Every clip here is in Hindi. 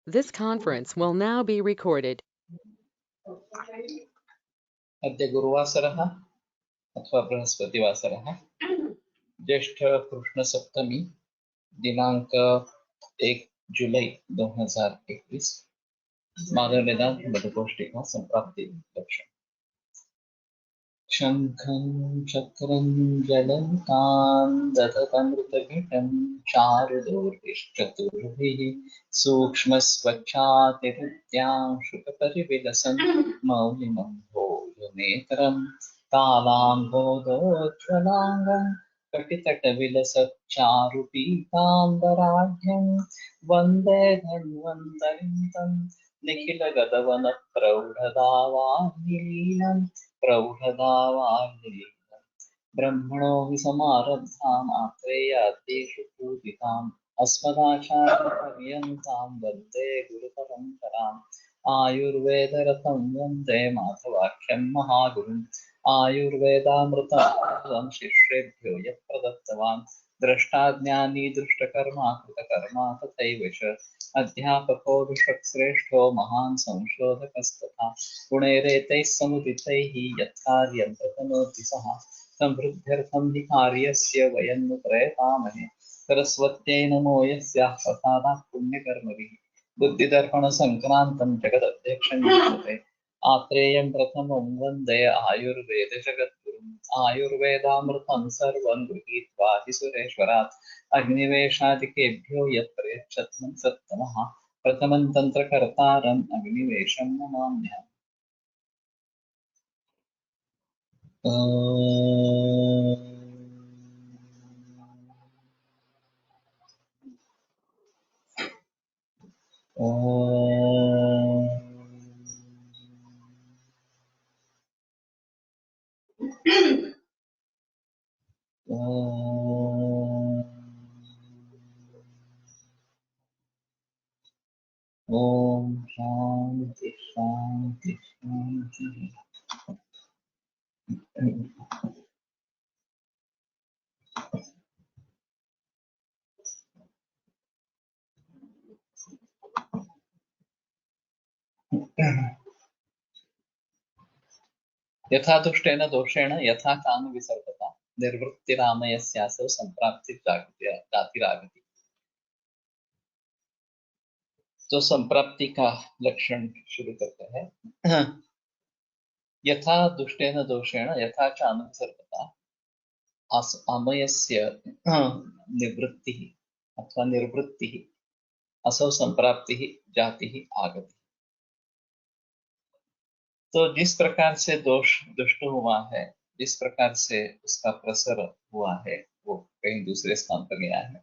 This conference will now be recorded. अद्य गुरुवासरः अथवा बृहस्पतिवासरः ज्येष्ठ कृष्ण सप्तमी दिनांक 1 जुलाई 2021 मानव वेदांत मधुकोष्ठिका संप्राप्ति लक्षण शंखं चक्रं ज्वलन्तां दधतमृतघटं चारुदूर्भिश्चतुर्भिः सूक्ष्मस्वच्छातिहृद्यां शुकपरिविलसन् मौलिनं भोजनेतरं तालाम्बोदोज्ज्वलाङ्गं कटितटविलसच्चारुपीताम्बराढ्यं वन्दे धन्वन्तरिं तं निखिलगतवनप्रौढदावानिलीनं प्रौढदावानिलीनं ब्रह्मणो हि समारब्धाम् आत्रेयाद्येषु पूजिताम् अस्मदाचार्यपर्यन्तां वन्दे गुरुपरम्पराम् आयुर्वेदरतं वन्दे माधवाख्यं महागुरुम् आयुर्वेदामृतं शिष्येभ्यो यः प्रदत्तवान् द्रष्टाज्ञानी दृष्टकर्मा कृतकर्मा तथैव च अध्यापको विश्वश्रेष्ठो महान् संशोधकस्तथा गुणैरेतैः समुदितैः यत्कार्यं प्रतनोति सः समृद्ध्यर्थं हि कार्यस्य वयं नु प्रयतामहे सरस्वत्यै नमो यस्याः प्रसादात् पुण्यकर्मभिः बुद्धिदर्पणसङ्क्रान्तं जगदध्यक्षं विश्वते आत्रेयं प्रथमं वन्दे आयुर्वेदजगद्गुरुम् आयुर्वेदामृतं सर्वं गृहीत्वा हि सुरेश्वरात् अग्निवेशादिकेभ्यो यत् प्रयच्छत् सत्तमः प्रथमं तन्त्रकर्तारम् अग्निवेशं नमाम्यहम्। ओम शांति शांति शांति। यथा दुष्टेन दोषेण यथा काम विसर्गता निर्वृत्तिरामयस्यासौ संप्राप्ति जातिरागति। तो संप्राप्ति का लक्षण शुरू करते हैं। यथा दुष्टेन दोषेण यथा च अनुसर्गता अमयस्य निवृत्तिः अथवा निर्वृत्तिः असौ संप्राप्तिः जातिः आगति। तो जिस प्रकार से दोष दुष्ट हुआ है, जिस प्रकार से उसका प्रसर हुआ है, वो कहीं दूसरे स्थान पर गया है,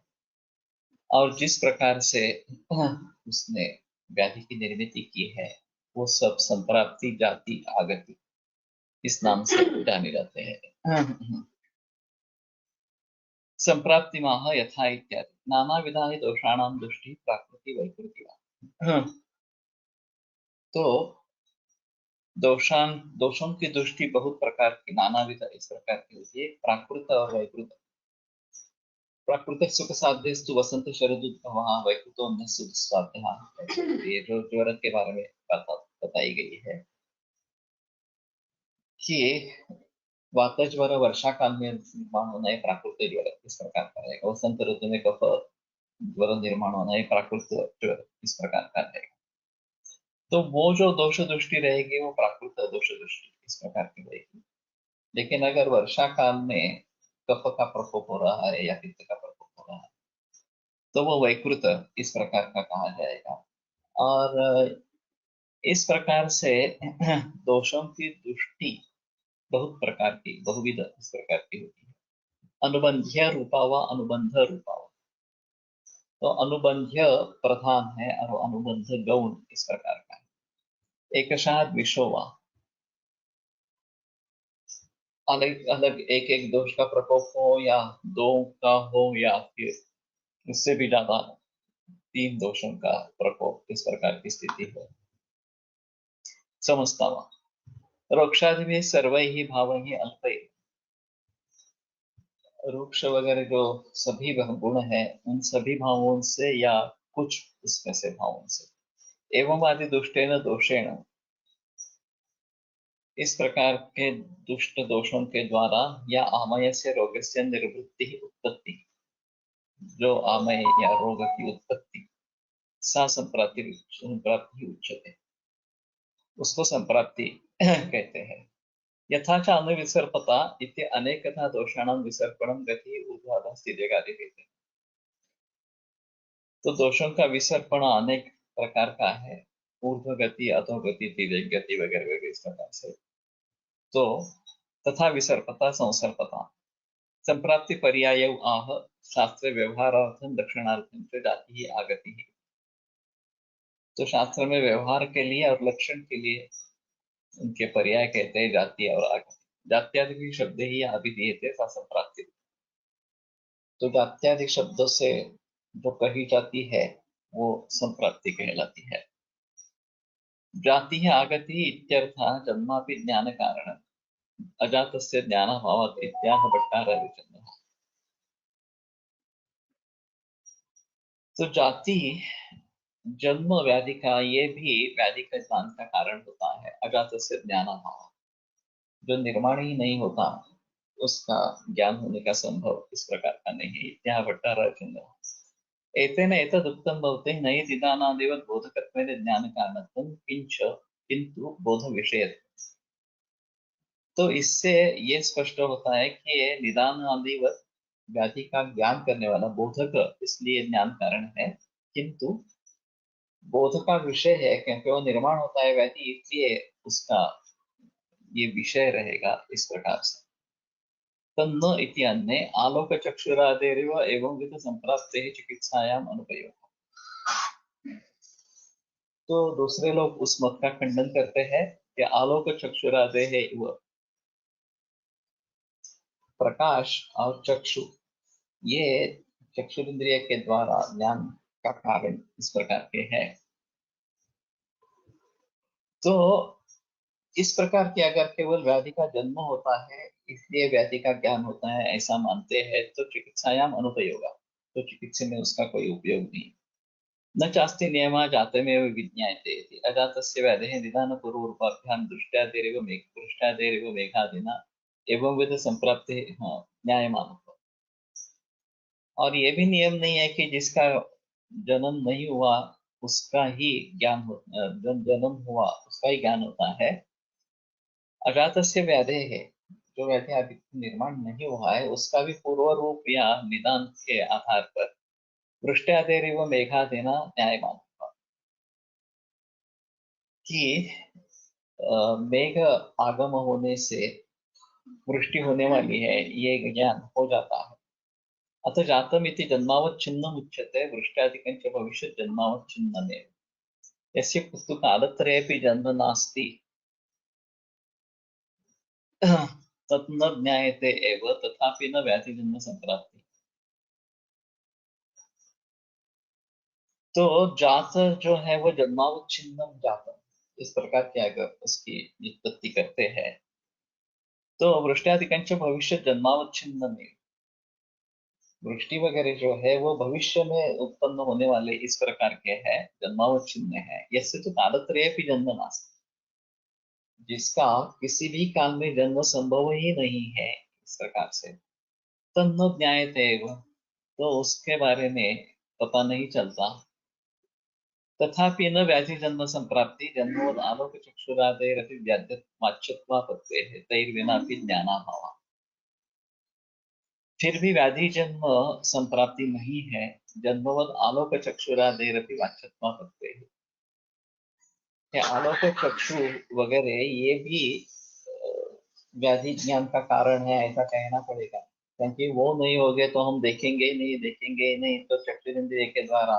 और जिस प्रकार से उसने व्याधि की निर्मिति की है, वो सब संप्राप्ति जाति आगति इस नाम से जाने जाते हैं। संप्राप्ति माह यथा इत्यादि नाना विधानि दोषाणाम दृष्टि प्राकृति वैकृति वा। तो दोषों की दृष्टि बहुत प्रकार की नाना विध इस प्रकार की होती है, प्राकृत और वैकृत। प्राकृत सुख साध्यस्तु वसंत शरदुद्भवः वैकृतो सुख साध्यः। ये जो ज्वर के बारे में बताई गई है कि वात ज्वर वर्षा काल में निर्माण होना है, प्राकृतिक ज्वर इस प्रकार का रहेगा। वसंत ऋतु में कफ ज्वर निर्माण होना है, प्राकृतिक ज्वर इस प्रकार का रहेगा। तो वो जो दोष दृष्टि रहेगी वो प्राकृत दोष दृष्टि इस प्रकार की रहेगी। लेकिन अगर वर्षा काल में कफ का प्रकोप हो रहा है या पित्त का प्रकोप हो रहा है तो वो वैकृत इस प्रकार का कहा जाएगा। और इस प्रकार से दोषों की दृष्टि बहुत प्रकार की बहुविध इस प्रकार की होती है। अनुबंध्य रूपा व अनुबंध रूपा व। तो अनुबंध्य प्रधान है और अनुबंध गौण इस प्रकार का है। एकशाद विशोवा अलग अलग एक एक दोष का प्रकोप हो या दो का हो या फिर उससे भी ज्यादा 3 दोषों का प्रकोप इस प्रकार की स्थिति है। समझता हुआ रोक्षादि में सर्वैहि भावैहि अल्पै। रुक्ष वगैरह जो सभी गुण है उन सभी भावों से या कुछ उसमें से भावों से एवं आदि दुष्टेन दोषेण, इस प्रकार के दुष्ट दोषों के द्वारा या आमयस्य रोगस्य निर्वृत्ति उत्पत्ति, जो आमय या रोग की उत्पत्ति, सा संप्राप्ति संप्राप्ति उच्यते, उसको संप्राप्ति कहते हैं। यथा च अनुविसर्पता इति अनेकथा दोषाणां विसर्पणं गति ऊर्ध्वाधः स्थितिकार्य कहते हैं। तो दोषों का विसर्पण अनेक प्रकार का है, ऊर्ध्व गति, अधोगति, तिर्यक गति वगैरह वगैरह इस प्रकार से। तो तथा विसर्पता संसर्पता संप्राप्ति पर्याय आह शास्त्र व्यवहारार्थम दक्षिणार्थम च जाति ही आगति ही। तो शास्त्र में व्यवहार के लिए और लक्षण के लिए उनके पर्याय कहते हैं जाति और आगति। जात्यादि शब्द ही अभिधीयते सा संप्राप्ति। तो जात्यादि शब्दों से जो कही जाती है वो संप्राप्ति कहलाती है। जाति है आगति इत्यर्थः जन्मापि ज्ञान कारण अजातस्य ज्ञानाभावात् इत्याह भट्टारविचन्द्रः। तो जाति जन्म व्याधि का, ये भी व्याधि का ज्ञान का कारण होता है। अजातस्य ज्ञानाभाव, जो निर्माण ही नहीं होता उसका ज्ञान होने का संभव इस प्रकार का नहीं है। इत्याह भट्टारविचन्द्रः। एतेन एतदुक्तं भवति नहि निदानादिवत् बोधकत्वेन ज्ञानकारणत्वं किंच किंतु बोध विषयत्वम्। तो इससे ये स्पष्ट होता है कि निदान आदिवत व्याधि का ज्ञान करने वाला बोधक इसलिए ज्ञान कारण है, किंतु बोध का विषय है क्योंकि वो निर्माण होता है व्याधि, इसलिए उसका ये विषय रहेगा इस प्रकार से। तन्न इति अन्ये आलोक चक्षुरादेरिव एवं विध संप्राप्ते चिकित्सायाम अनुपयोग। तो दूसरे लोग उस मत का खंडन करते हैं कि आलोक चक्षुरादे है वह प्रकाश और चक्षु, ये चक्षुरिंद्रिय के द्वारा ज्ञान का कारण इस प्रकार के हैं। तो इस प्रकार की अगर केवल व्याधि का जन्म होता है इसलिए व्याधि का ज्ञान होता है ऐसा मानते हैं तो चिकित्सायाम अनुपयोगा, तो चिकित्सा में उसका कोई उपयोग नहीं। न चास्ति नियमा जातमेव विज्ञायते इति अजातस्य व्याधेः निदानपूर्वरूपाभ्यां दृष्ट्यादेरिव मेघादिना एवं विध संप्राप्ति न्यायमानत्वम्। और ये भी नियम नहीं है कि जिसका जन्म नहीं हुआ उसका ही ज्ञान हो, जन्म हुआ उसका ही ज्ञान होता है। अजातस्य व्याधेः, जो व्याधि अभी निर्माण नहीं हुआ है उसका भी पूर्व रूप या निदान के आधार पर वृष्ट्यादेरिव मेघादिना न्यायमानत्वम्, कि मेघ आगम होने से वृष्टि होने वाली है ये ज्ञान हो जाता है। अतः जातम इति जन्मावच्छिन्नम उच्यते वृष्ट्यादिकं च भविष्यत् जन्मावच्छिन्नमेव। यस्य पुस्तु कालत्रयेऽपि जन्म नास्ति तत् न ज्ञायते एव तथापि न व्याधि जन्म संप्राप्ति। तो जात जो है वो जन्मावच्छिन्नम जातम इस प्रकार की अगर उसकी व्युत्पत्ति करते हैं तो वृष्ट्यादिकं च भविष्यत् जन्मावच्छिन्नमेव, वृष्टि वगैरह जो है वो भविष्य में उत्पन्न होने वाले इस प्रकार के हैं, जन्मावच्छिन्न है। यस्य तो कालत्रयेऽपि जन्म नास्ति, जिसका किसी भी काल में जन्म संभव ही नहीं है इस प्रकार से। तन्न ज्ञायते एव, तो उसके बारे में पता नहीं चलता। तथापि न व्याधि जन्म संप्राप्ति जन्मोद आलोक चक्षुरादेरपि वाच्यत्वापत्तेः तैर्विनापि ज्ञानाभावः। फिर भी व्याधि जन्म संप्राप्ति नहीं है, जन्मवद आलोक चक्षुरादेरपि वाच्यत्वापत्तेः। ये आलोक चक्षु वगैरह ये भी व्याधि ज्ञान का कारण है ऐसा कहना पड़ेगा, क्योंकि वो नहीं होगे तो हम देखेंगे ही नहीं तो चक्षुरेंद्रिय के द्वारा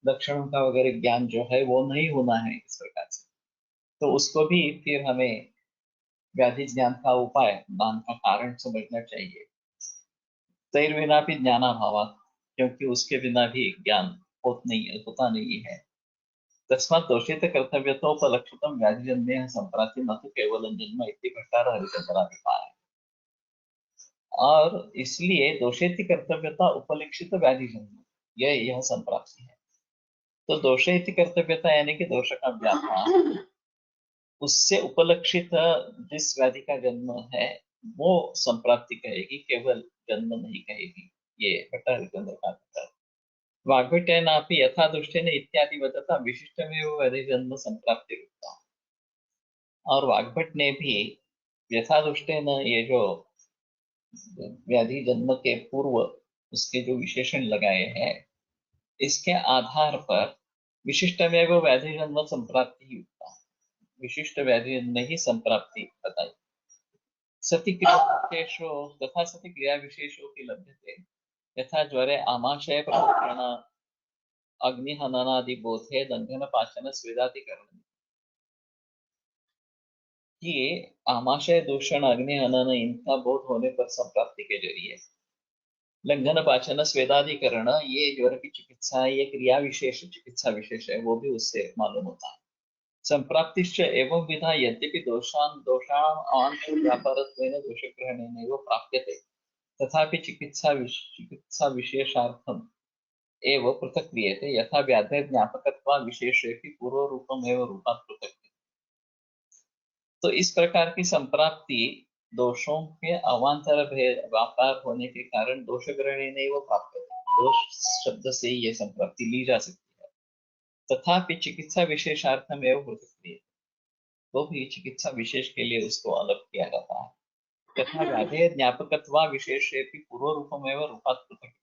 लक्षणों का वगैरह ज्ञान जो है वो नहीं होना है इस प्रकार से। तो उसको भी फिर हमें व्याधि ज्ञान का उपाय, ज्ञान का कारण समझना चाहिए। तैर्विना भी ज्ञानाभाव, क्योंकि उसके बिना भी ज्ञान होता नहीं है। तस्मात् दोषित कर्तव्यतोपलक्षितं व्याधिजन्यः संप्राप्ति न तो केवलं जन्म इति भट्टारहरिचन्द्राभिप्राय। और इसलिए दोषेति कर्तव्यता उपलक्षित व्याधि जन्म यह संप्राप्ति है। तो दोष इति कर्तव्यता यानी कि दोष का व्यापार, उससे उपलक्षित जिस व्याधि का जन्म है वो संप्राप्ति कहेगी, केवल जन्म नहीं कहेगी। ये भट्टारकचंद्र का है। वाग्भटेनापि यथा दुष्टेन इत्यादि वदता विशिष्टमेव व्याधि जन्म संप्राप्ति रूपता। और वाग्भट ने भी यथा दुष्टेन, ये जो व्याधि जन्म के पूर्व उसके जो विशेषण लगाए हैं, इसके आधार पर विशिष्टमेव व्याधि जन्म संप्राप्ति युक्ता, विशिष्ट व्याधि जन्म ही संप्राप्ति बताई। सति क्रिया विशेषो तथा सति क्रिया विशेषो की लभ्यते यथा ज्वरे आमाशय प्रदूषण अग्निहननादि बोधे दंधन पाचन स्वेदाधिकरण। ये आमाशय दूषण अग्निहनन इनका बोध होने पर संप्राप्ति के जरिए लंघन पाचन स्वेदाधिकरण, ये ज्वर की चिकित्सा, ये क्रिया विशेष चिकित्सा विशेष है, वो भी उससे मालूम होता है। संप्राप्तिश्च एवं विधा यद्यपि दोषाणां व्यापारत्वेन दोषग्रहणेनैव प्राप्यते तथापि चिकित्सा विशेषार्थम एव पृथक् क्रियते यथा व्याधे ज्ञापकत्वा विशेषेपि पूर्वरूपमेव रूपात् पृथक्। तो इस प्रकार की संप्राप्ति दोषों के अवांतर भेद व्यापार होने के कारण दोष ग्रहणेनैव प्राप्यते, दोष शब्द से ये संप्राप्ति ली जा सकती है। तथापि चिकित्सा विशेषार्थम एव पृथक् क्रियते, तो भी चिकित्सा विशेष के लिए उसको अलग किया जाता है। तथा व्याधे ज्ञापकत्वा विशेषेपि पूर्वरूपमेव रूपात् पृथक्,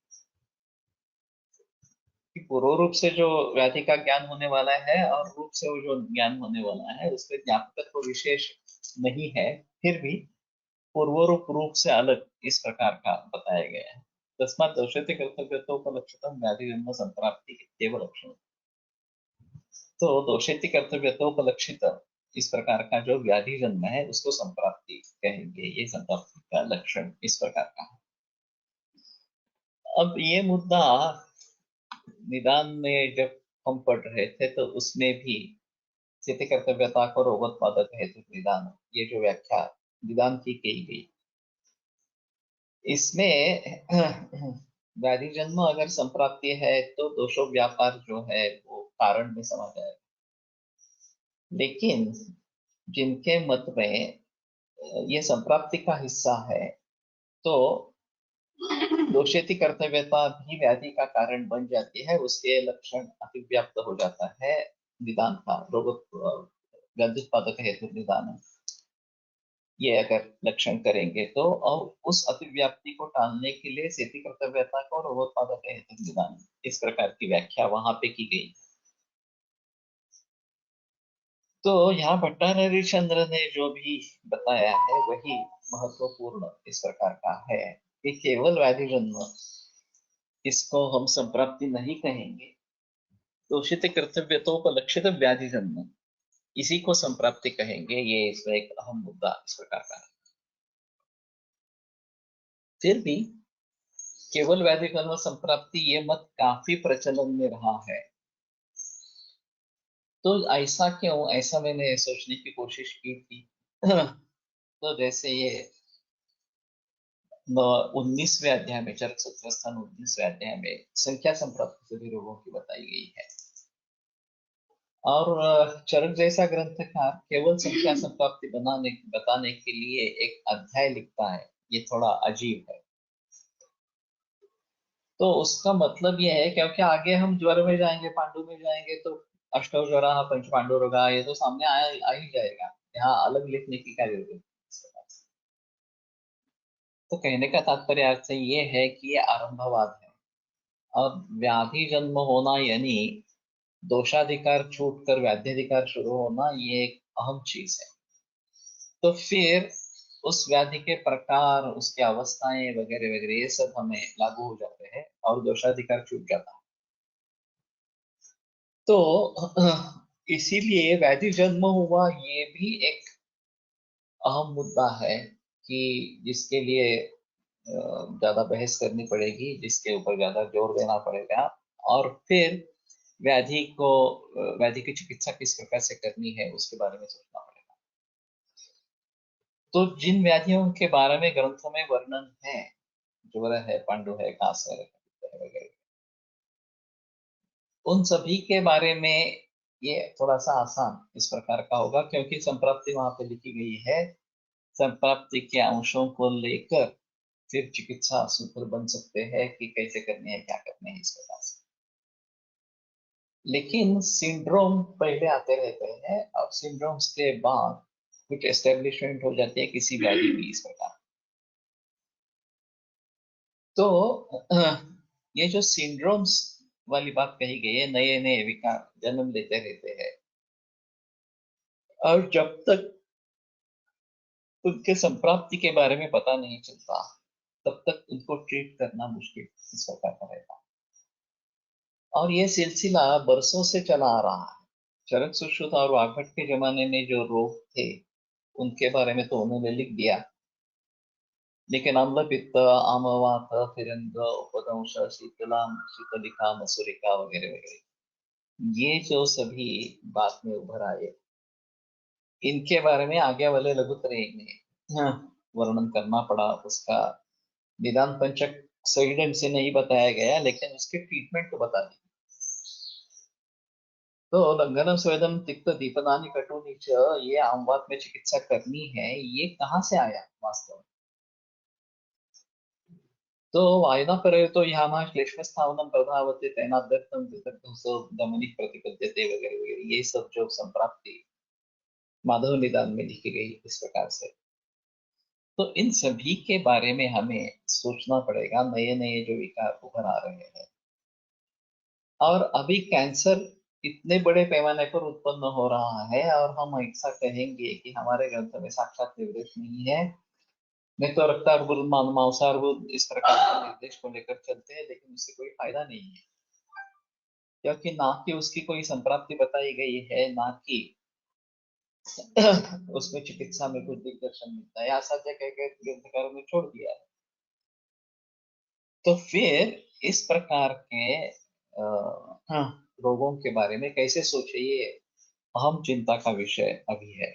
कि पूर्व रूप से जो व्याधि का ज्ञान होने वाला है और रूप से वो जो ज्ञान होने वाला है उसमें ज्ञापकत्व विशेष नहीं है, फिर भी पूर्वरूप रूप से अलग इस प्रकार का बताया गया है। तस्मात् दोषते कर्तव्यतोपलक्षितम व्याधि जन्म संप्राप्ति इत्येव लक्षण। तो दोषेति कर्तव्यतोपलक्षित इस प्रकार का जो व्याधि जन्म है उसको संप्राप्ति कहेंगे, ये संप्राप्ति का लक्षण इस प्रकार का है। अब ये मुद्दा निदान में जब हम पढ़ रहे थे तो उसमें भी स्थिति कर्तव्यता को रोगोत्पादक हेतु निदान, ये जो व्याख्या निदान की गई, इसमें व्याधि जन्म अगर संप्राप्ति है तो दोषो व्यापार जो है वो कारण में समा जाएगा। लेकिन जिनके मत में ये संप्राप्ति का हिस्सा है तो दोषेति कर्तव्यता भी व्याधि का कारण बन जाती है, उसके लक्षण अतिव्याप्त हो जाता है निदान का, व्याधुत्पादक हेतु निदान, ये अगर लक्षण करेंगे तो, और उस अतिव्याप्ति को टालने के लिए सेति कर्तव्यता को रोगोत्पादक हेतु निदान, इस प्रकार की व्याख्या वहां पे की गई। तो यहाँ भट्टारकचंद्र ने जो भी बताया है वही महत्वपूर्ण इस प्रकार का है कि केवल व्याधि जन्म, इसको हम संप्राप्ति नहीं कहेंगे, दोषित कर्तव्यतोपलक्षित व्याधि जन्म, इसी को संप्राप्ति कहेंगे। ये इसमें एक अहम मुद्दा इस प्रकार का है। फिर भी केवल व्याधि जन्म संप्राप्ति ये मत काफी प्रचलन में रहा है, तो ऐसा क्यों, ऐसा मैंने सोचने की कोशिश की थी। तो जैसे ये 19वें अध्याय में, चरक सत्र स्थान 19वें अध्याय में संख्या संप्राप्ति सभी रोगों की बताई गई है, और चरक जैसा ग्रंथकार केवल संख्या संप्राप्ति बताने के लिए एक अध्याय लिखता है, ये थोड़ा अजीब है। तो उसका मतलब ये है क्योंकि आगे हम ज्वर में जाएंगे, पांडु में जाएंगे तो अष्टौ ज्वरा पंच पांडु रोगा, ये तो सामने आ ही जाएगा, यहाँ अलग लिखने की क्या जरूरत है। तो कहने का तात्पर्य अर्थ ये है कि ये आरंभवाद है, और व्याधि जन्म होना यानी दोषाधिकार छूटकर व्याध्यधिकार शुरू होना, ये एक अहम चीज है। तो फिर उस व्याधि के प्रकार, उसकी अवस्थाएं वगैरह वगैरह ये सब हमें लागू हो जाते हैं और दोषाधिकार छूट जाता है। तो इसीलिए व्याधि जन्म हुआ ये भी एक अहम मुद्दा है कि जिसके लिए ज्यादा बहस करनी पड़ेगी, जिसके ऊपर ज्यादा जोर देना पड़ेगा, और फिर व्याधि की चिकित्सा किस प्रकार से करनी है उसके बारे में सोचना पड़ेगा। तो जिन व्याधियों के बारे में ग्रंथों में वर्णन है, ज्वर है, पांडु है, कांस है वगैरह, उन सभी के बारे में ये थोड़ा सा आसान इस प्रकार का होगा, क्योंकि संप्राप्ति वहां पे लिखी गई है। संप्राप्ति के अंशों को लेकर फिर चिकित्सा सूत्र बन सकते हैं कि कैसे करने हैं, क्या करने हैं, इस प्रकार से। लेकिन सिंड्रोम पहले आते रहते हैं और सिंड्रोम्स के बाद कुछ एस्टेब्लिशमेंट हो जाती है किसी व्याधि की, इस प्रकार। तो ये जो सिंड्रोम्स वाली बात कही गई है, नए नए विकार जन्म लेते रहते हैं और जब तक उनके संप्राप्ति के बारे में पता नहीं चलता तब तक उनको ट्रीट करना मुश्किल इस प्रकार का रहता। और ये सिलसिला बरसों से चला आ रहा है। चरक सुश्रुत और वाग्भट के जमाने में जो रोग थे उनके बारे में तो उन्होंने लिख दिया, लेकिन अम्ल पित्त, आमवात, फिरंग, उपदंश, शीतलिका, मसूरिका वगैरह वगैरह, ये जो सभी बाद में उभर आए, इनके बारे में आगे वाले लघुत्तरे ने वर्णन करना पड़ा। उसका निदान पंचक सही ढंग से नहीं बताया गया, लेकिन उसके ट्रीटमेंट को बता दी। तो लंघनम स्वेदम तिक्त दीपनानि कटुनि च, ये आमवात में चिकित्सा करनी है, ये कहाँ से आया वास्तव में? तो वायना प्रेरितो यामा श्लेष्म स्थावनम प्रधावते तेनादर्थम वितर्कंसो दमनिक प्रतिपद्यते वगैरह वगैरह, ये सब जो संप्राप्ति माधव निदान में लिखी गई इस प्रकार से। तो इन सभी के बारे में हमें सोचना पड़ेगा, नए नए जो विकार उभर आ रहे हैं। और अभी कैंसर इतने बड़े पैमाने पर उत्पन्न हो रहा है और हम ऐसा कहेंगे कि हमारे ग्रंथ में साक्षात निर्देश नहीं है, नहीं तो रक्तार्बुद, मांसार्बुद, इस प्रकार के निर्देश को लेकर चलते हैं, लेकिन उससे कोई फायदा नहीं है, क्योंकि ना कि उसकी कोई संप्राप्ति बताई गई है, ना कि उसमें चिकित्सा में कुछ दिग्दर्शन मिलता है, असाध्य कह के ग्रंथकारों ने छोड़ दिया है। तो फिर इस प्रकार के रोगों के बारे में कैसे सोचे, ये अहम चिंता का विषय अभी है।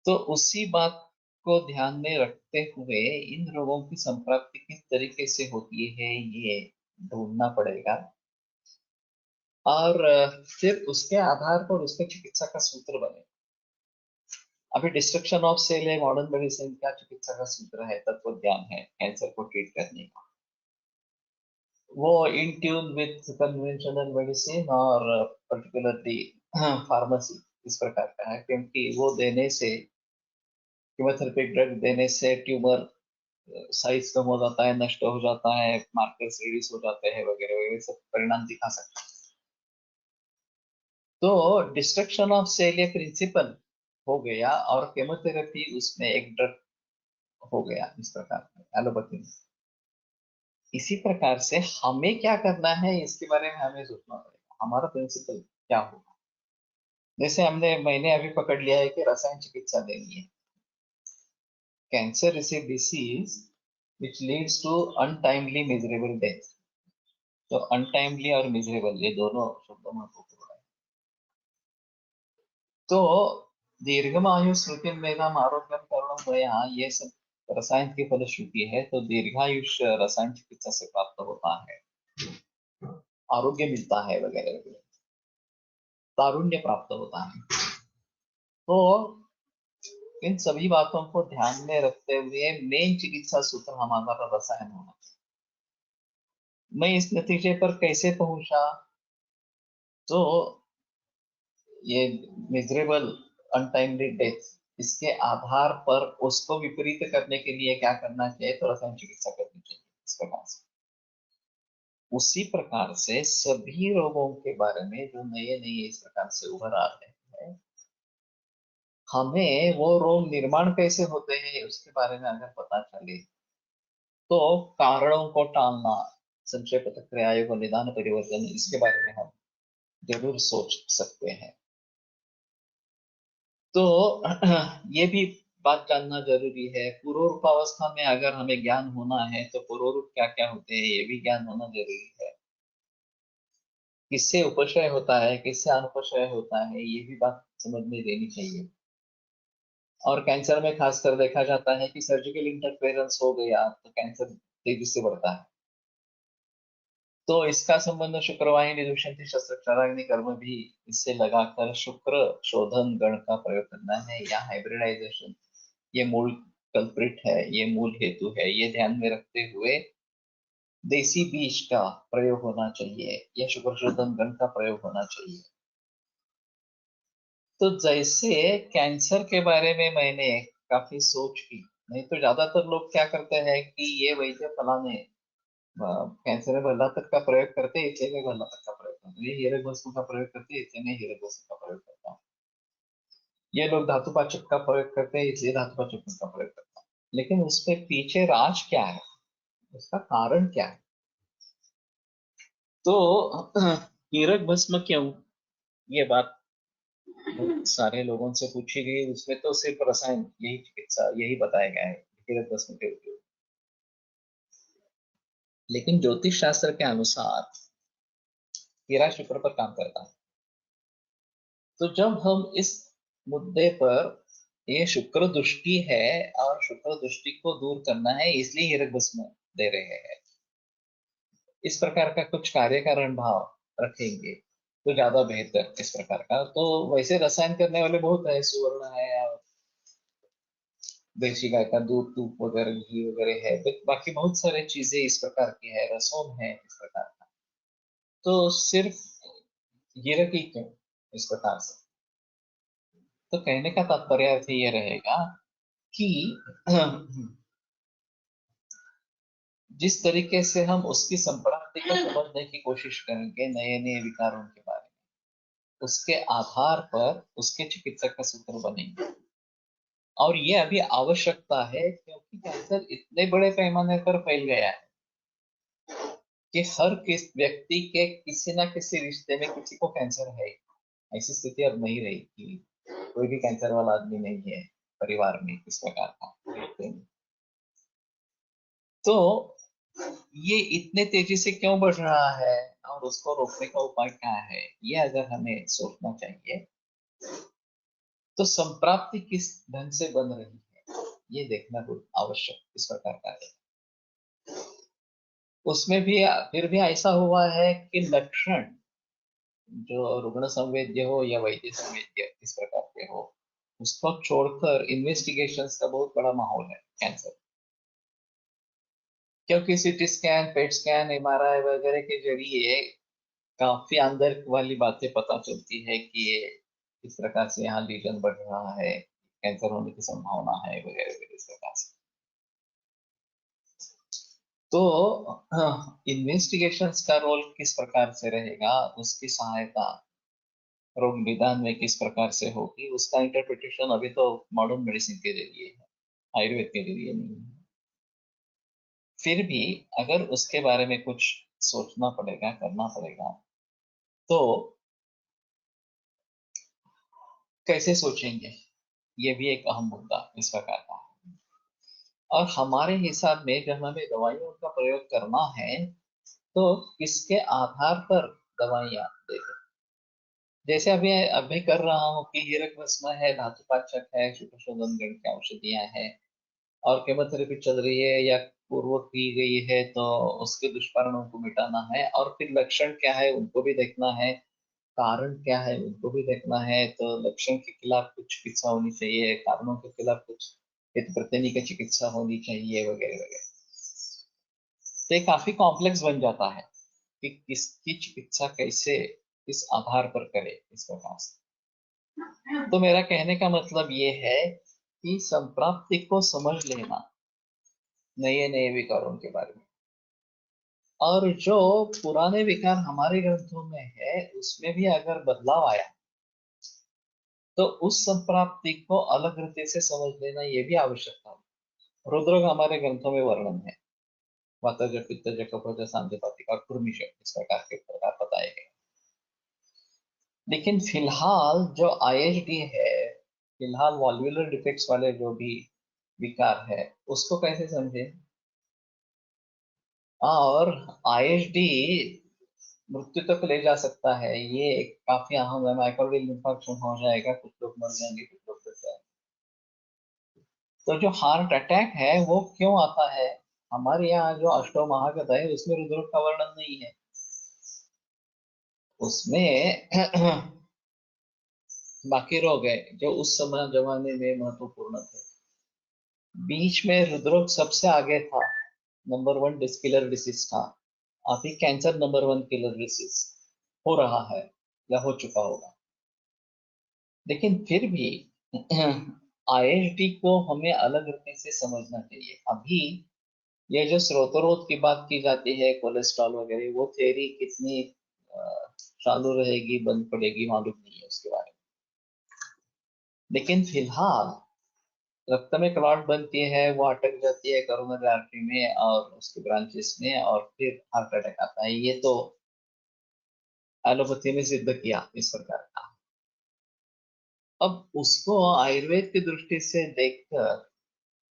तो उसी बात को ध्यान में रखते हुए इन रोगों की संप्राप्ति किस तरीके से होती है ये ढूंढना पड़ेगा, और फिर उसके आधार पर उसके चिकित्सा का सूत्र बने। अभी डिस्ट्रक्शन ऑफ सेल है मॉडर्न मेडिसिन का चिकित्सा का सूत्र है, तत्व ज्ञान है कैंसर को ट्रीट करने का। वो in tune with conventional medicine और पर्टिकुलरली फार्मेसी इस प्रकार का है, क्योंकि वो देने से, कीमोथेरेपी ड्रग देने से ट्यूमर साइज कम हो जाता है, नष्ट हो जाता है, मार्कर्स रिड्यूस हो जाते हैं वगैरह वगैरह, सब परिणाम दिखा सकता है। तो डिस्ट्रक्शन ऑफ सेल ये प्रिंसिपल हो गया और केमोथेरेपी उसमें एक ड्रग हो गया इस प्रकार एलोपैथी में। इसी प्रकार से हमें क्या करना है इसके बारे में हमें सोचना पड़ेगा, हमारा प्रिंसिपल क्या होगा। जैसे मैंने अभी पकड़ लिया है कि रसायन चिकित्सा देनी है। Cancer is a disease which leads to untimely miserable death। तो अनटाइमली और मिजरेबल ये दोनों शब्दों में उपयोग है। तो दीर्घमायु श्रुति मेधाम आरोग्यम करुणम दया, ये सब रसायन की फलश्रुति है। तो दीर्घायुष्य रसायन चिकित्सा से प्राप्त होता है, आरोग्य मिलता है वगैरह वगैरह, तारुण्य प्राप्त होता है। तो इन सभी बातों को ध्यान में रखते हुए मेन चिकित्सा सूत्र हमारा रसायन होना चाहिए। मैं इस नतीजे पर कैसे पहुंचा? तो ये मिजरेबल अनटाइमली डेथ, इसके आधार पर उसको विपरीत करने के लिए क्या करना चाहिए? तो रसायन चिकित्सा करनी चाहिए इस प्रकार से। उसी प्रकार से सभी रोगों के बारे में जो नए नए इस प्रकार से उभर आ रहे हैं, हमें वो रोग निर्माण कैसे होते हैं उसके बारे में अगर पता चले तो कारणों को टालना, संचय प्रतिक्रियाओं को निदान परिवर्तन, इसके बारे में हम जरूर सोच सकते हैं। तो ये भी बात जानना जरूरी है, पूर्वरूपावस्था में अगर हमें ज्ञान होना है तो पूर्वरूप क्या क्या होते हैं ये भी ज्ञान होना जरूरी है। किससे उपशय होता है, किससे अनुपशय होता है, ये भी बात समझ में लेनी चाहिए। और कैंसर में खासकर देखा जाता है कि सर्जिकल इंटरफेरेंस हो गया तो कैंसर तेजी से बढ़ता है। तो इसका संबंध शुक्रवाहिनी दुष्यंती शस्त्रक्षाराग्नि कर्म भी इससे लगाकर शुक्र शोधन गण का प्रयोग करना है या हाइब्रिडाइजेशन, ये मूल कल्प्रिट है, ये मूल हेतु है, ये ध्यान में रखते हुए देसी बीज का प्रयोग होना चाहिए या शुक्र शोधन गण का प्रयोग होना चाहिए। तो जैसे कैंसर के बारे में मैंने काफी सोच की, नहीं तो ज्यादातर लोग क्या करते हैं कि ये वैद्य फलाने कैंसर में भल्लातक का प्रयोग करते हैं इसलिए मैं भल्लातक का प्रयोग करता हूँ, ये हीरक भस्म का प्रयोग करते हैं इसलिए मैं हीरक भस्म का प्रयोग करता हूँ, ये लोग धातुपाचक का प्रयोग करते हैं इसलिए धातुपाचक का प्रयोग करता हूँ। लेकिन उसके पीछे राज क्या है, उसका कारण क्या है? तो हीरक भस्म क्यों, ये बात बहुत सारे लोगों से पूछी गई, उसमें तो सिर्फ रसायन यही चिकित्सा यही बताया गया है हीरक भस्म के उपयोग। लेकिन ज्योतिष शास्त्र के अनुसार हीरा शुक्र पर काम करता है। तो जब हम इस मुद्दे पर, ये शुक्र दृष्टि है और शुक्र दृष्टि को दूर करना है इसलिए हीरक भस्म दे रहे हैं, इस प्रकार का कुछ कार्य कारण भाव रखेंगे तो ज्यादा बेहतर इस प्रकार का। तो वैसे रसायन करने वाले बहुत है, सुवर्ण है और देसी गाय का दूध दूध वगैरह घी वगैरह है, बट बाकी बहुत सारे चीजें इस प्रकार की है, रसोम है इस प्रकार का। तो सिर्फ हीरक ही क्यों इस प्रकार से? तो कहने का तात्पर्य अर्थ ये रहेगा कि जिस तरीके से हम उसकी संप्राप्ति को समझने की कोशिश करेंगे नए नए विकारों के बारे में, उसके आधार पर उसके चिकित्सक का सूत्र बनेंगे। और ये अभी आवश्यकता है क्योंकि कैंसर इतने बड़े पैमाने पर फैल गया है कि हर किस व्यक्ति के किसी ना किसी रिश्ते में किसी को कैंसर है। ऐसी स्थिति अब नहीं रही कि कोई भी कैंसर वाला आदमी नहीं है परिवार में इस प्रकार का रिश्ते में। तो ये इतने तेजी से क्यों बढ़ रहा है और उसको रोकने का उपाय क्या है, ये अगर हमें सोचना चाहिए तो संप्राप्ति किस ढंग से बन रही है ये देखना बहुत आवश्यक इस प्रकार का है। उसमें भी फिर भी ऐसा हुआ है कि लक्षण जो रुग्ण संवेद्य हो या वैद्य संवेद्य इस प्रकार के हो, उसको छोड़कर इन्वेस्टिगेशंस का बहुत बड़ा माहौल है कैंसर, क्योंकि CT scan PET scan MRI वगैरह के जरिए काफी अंदर वाली बातें पता चलती है कि ये इस प्रकार से यहाँ लीजन बढ़ रहा है, कैंसर होने की संभावना है वगैरह वगैरह इस प्रकार से। तो इन्वेस्टिगेशंस का रोल किस प्रकार से रहेगा, उसकी सहायता रोग निदान में किस प्रकार से होगी, उसका इंटरप्रिटेशन अभी तो मॉडर्न मेडिसिन के जरिए है, आयुर्वेद के जरिए नहीं है। फिर भी अगर उसके बारे में कुछ सोचना पड़ेगा करना पड़ेगा तो कैसे सोचेंगे, ये भी एक अहम मुद्दा इस प्रकार का है। और हमारे हिसाब में जब हमें दवाइयों का प्रयोग करना है तो किसके आधार पर दवाइयाँ देते, जैसे अभी अभी कर रहा हूँ कि हीरक भस्म है, धातुपाचक है, शुक्रशोधन गण की औषधियां हैं और केमोथेरेपी चल रही है या पूर्व की गई है तो उसके दुष्परिणामों को मिटाना है और फिर लक्षण क्या है उनको भी देखना है, कारण क्या है उनको भी देखना है। तो लक्षण के खिलाफ कुछ चिकित्सा होनी चाहिए, कारणों के खिलाफ कुछ हित प्रतिनी की चिकित्सा होनी चाहिए वगैरह वगैरह। तो ये काफी कॉम्प्लेक्स बन जाता है कि किसकी चिकित्सा कैसे किस आधार पर करे इस प्रकार से। तो मेरा कहने का मतलब ये है कि संप्राप्ति को समझ लेना नए नए विकारों के बारे में, और जो पुराने विकार हमारे ग्रंथों में है उसमें भी अगर बदलाव आया तो उस संप्राप्ति को अलग रीति से समझ लेना ये भी आवश्यकता है। रुद्रक हमारे ग्रंथों में वर्णन है, वातज पित्तज कफज सांध्यपातिक और कुर्मिश इस प्रकार के प्रकार बताए गए। लेकिन फिलहाल जो आईएचडी है, फिलहाल वॉल्वुलर डिफेक्ट्स वाले जो भी विकार है उसको कैसे समझे, और आईएचडी मृत्यु तक ले जा सकता है, ये काफी अहम है। माइक्रोवेव इंफेक्शन हो जाएगा, कुछ लोग मर जाएंगे, कुछ लोग बच जाएंगे। तो जो हार्ट अटैक है वो क्यों आता है, हमारे यहाँ जो अष्टो महागत है उसमें रुद्र का वर्णन नहीं है। उसमें बाकी रोग है जो उस समय जमाने में महत्वपूर्ण थे। बीच में हृदरोग सबसे आगे था, नंबर 1 किलर डिसीज था। अभी कैंसर नंबर 1 किलर डिसीज हो रहा है या हो चुका होगा। लेकिन फिर भी आईएसडी को हमें अलग रीति से समझना चाहिए। अभी ये जो स्रोतरोध की बात की जाती है, कोलेस्ट्रॉल वगैरह, वो थ्योरी कितनी चालू रहेगी बंद पड़ेगी मालूम नहीं है उसके बारे में। लेकिन फिलहाल रक्त में क्लॉट बनती है, वो अटक जाती है करोनरी आर्टरी में और उसके ब्रांचेस में, और फिर हार्ट अटैक आता है। ये तो एलोपैथी में सिद्ध किया इस प्रकार का। अब उसको आयुर्वेद की दृष्टि से देखकर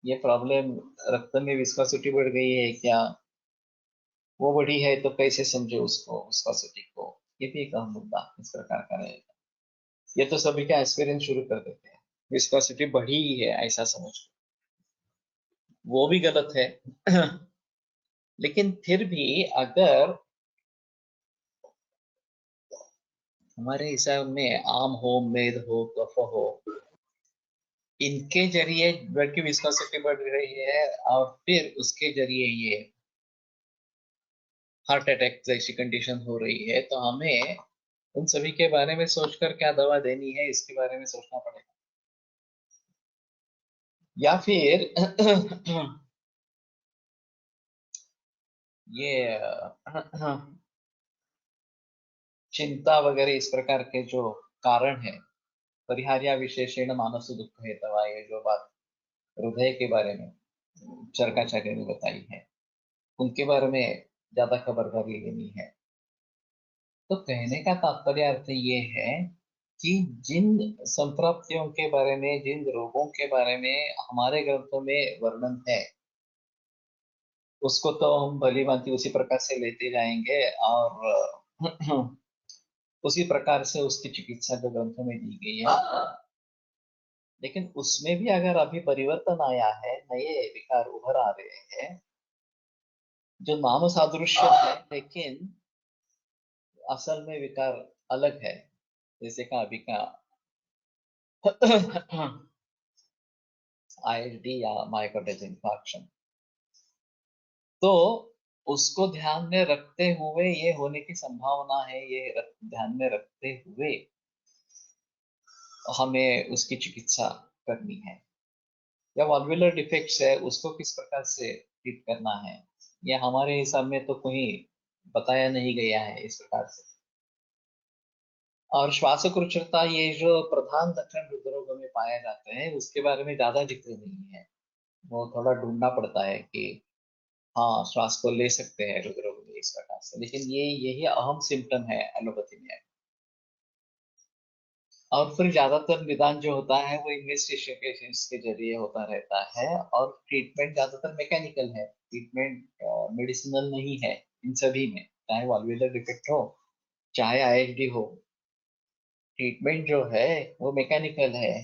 ये प्रॉब्लम, रक्त में विस्कोसिटी बढ़ गई है क्या, वो बढ़ी है तो कैसे समझे उसको, विस्कोसिटी को, ये भी एक अहम मुद्दा इस प्रकार का रहेगा। ये तो सभी का एस्पिरिन शुरू कर देते हैं, विस्कोसिटी बढ़ी ही है ऐसा समझ, वो भी गलत है। लेकिन फिर भी अगर हमारे हिसाब में आम हो, मेद हो, कफ हो, इनके जरिए ब्लड की विस्कोसिटी बढ़ रही है और फिर उसके जरिए ये हार्ट अटैक जैसी कंडीशन हो रही है, तो हमें उन सभी के बारे में सोचकर क्या दवा देनी है इसके बारे में सोचना पड़ेगा। या फिर ये चिंता वगैरह इस प्रकार के जो कारण है, परिहार्य विशेषण मानस दुख है दवा, ये जो बात हृदय के बारे में चरकाचार्य ने बताई है, उनके बारे में ज्यादा खबरदारी लेनी है। तो कहने का तात्पर्य अर्थ ये है कि जिन संप्राप्तियों के बारे में, जिन रोगों के बारे में हमारे ग्रंथों में वर्णन है, उसको तो हम भली भांति उसी प्रकार से लेते जाएंगे और उसी प्रकार से उसकी चिकित्सा जो ग्रंथों में दी गई है। लेकिन उसमें भी अगर अभी परिवर्तन आया है, नए विकार उभर आ रहे हैं जो नाम सादृश्य है, लेकिन असल में विकार अलग है, जैसे का अभी का आईएसडी या मायोकार्डियल इंफार्क्शन। तो उसको ध्यान में रखते हुए, ये होने की संभावना है, ये ध्यान में रखते हुए हमें उसकी चिकित्सा करनी है। या वॉल्वुलर डिफेक्ट्स है, उसको किस प्रकार से ट्रीट करना है, ये हमारे हिसाब में तो कहीं बताया नहीं गया है इस प्रकार से। और श्वासकुचरता, ये जो प्रधान लक्षण हृदरोग में पाए जाते हैं, उसके बारे में ज्यादा जिक्र नहीं है। वो थोड़ा ढूंढना पड़ता है कि हाँ श्वास को ले सकते हैं हृदरोग में इस प्रकार से, लेकिन ये यही अहम सिम्टम है एलोपैथी में। और फिर ज्यादातर निदान जो होता है वो इन्वेस्टिगेशन के जरिए होता रहता है, और ट्रीटमेंट ज्यादातर मैकेनिकल है, ट्रीटमेंट मेडिसिनल नहीं है इन सभी में, चाहे वाल्वुलर डिफेक्ट हो चाहे आईएसडी हो। ट्रीटमेंट जो है वो मैकेनिकल है।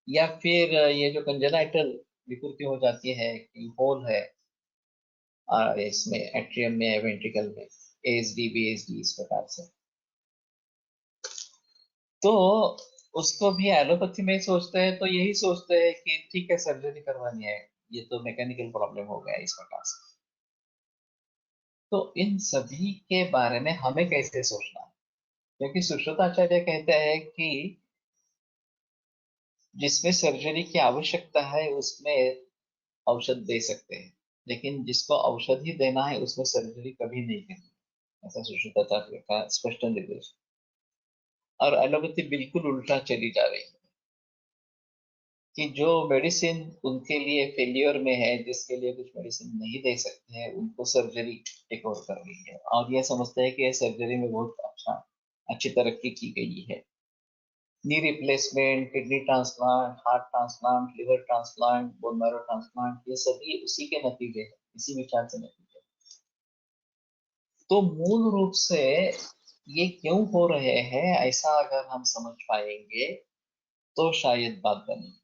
या फिर ये जो कंजेनाइटल विकृति हो जाती है कि होल है इसमें एट्रियम में, वेंट्रिकल में, एएसडी बीएसडी इस प्रकार से, तो उसको भी एलोपैथी में सोचते हैं तो यही सोचते हैं कि ठीक है सर्जरी करवानी है, ये तो मैकेनिकल प्रॉब्लम हो गया इस प्रकार से। तो इन सभी के बारे में हमें कैसे सोचना है, क्योंकि सुश्रुताचार्य कहते हैं कि जिसमें सर्जरी की आवश्यकता है उसमें औषध दे सकते हैं, लेकिन जिसको औषध ही देना है उसमें सर्जरी कभी नहीं करनी, ऐसा सुश्रुताचार्य का स्पष्ट निर्देश। और एलोपैथी बिल्कुल उल्टा चली जा रही है कि जो मेडिसिन उनके लिए फेलियर में है, जिसके लिए कुछ मेडिसिन नहीं दे सकते हैं, उनको सर्जरी टेक ओवर कर रही है, और ये समझते हैं कि सर्जरी में बहुत अच्छी तरक्की की गई है। Knee replacement, kidney transplant, heart transplant, liver transplant, bone marrow transplant, ये सभी उसी के नतीजे हैं, इसी विचार से नतीजे। तो मूल रूप से ये क्यों हो रहे हैं ऐसा अगर हम समझ पाएंगे तो शायद बात बनेगी।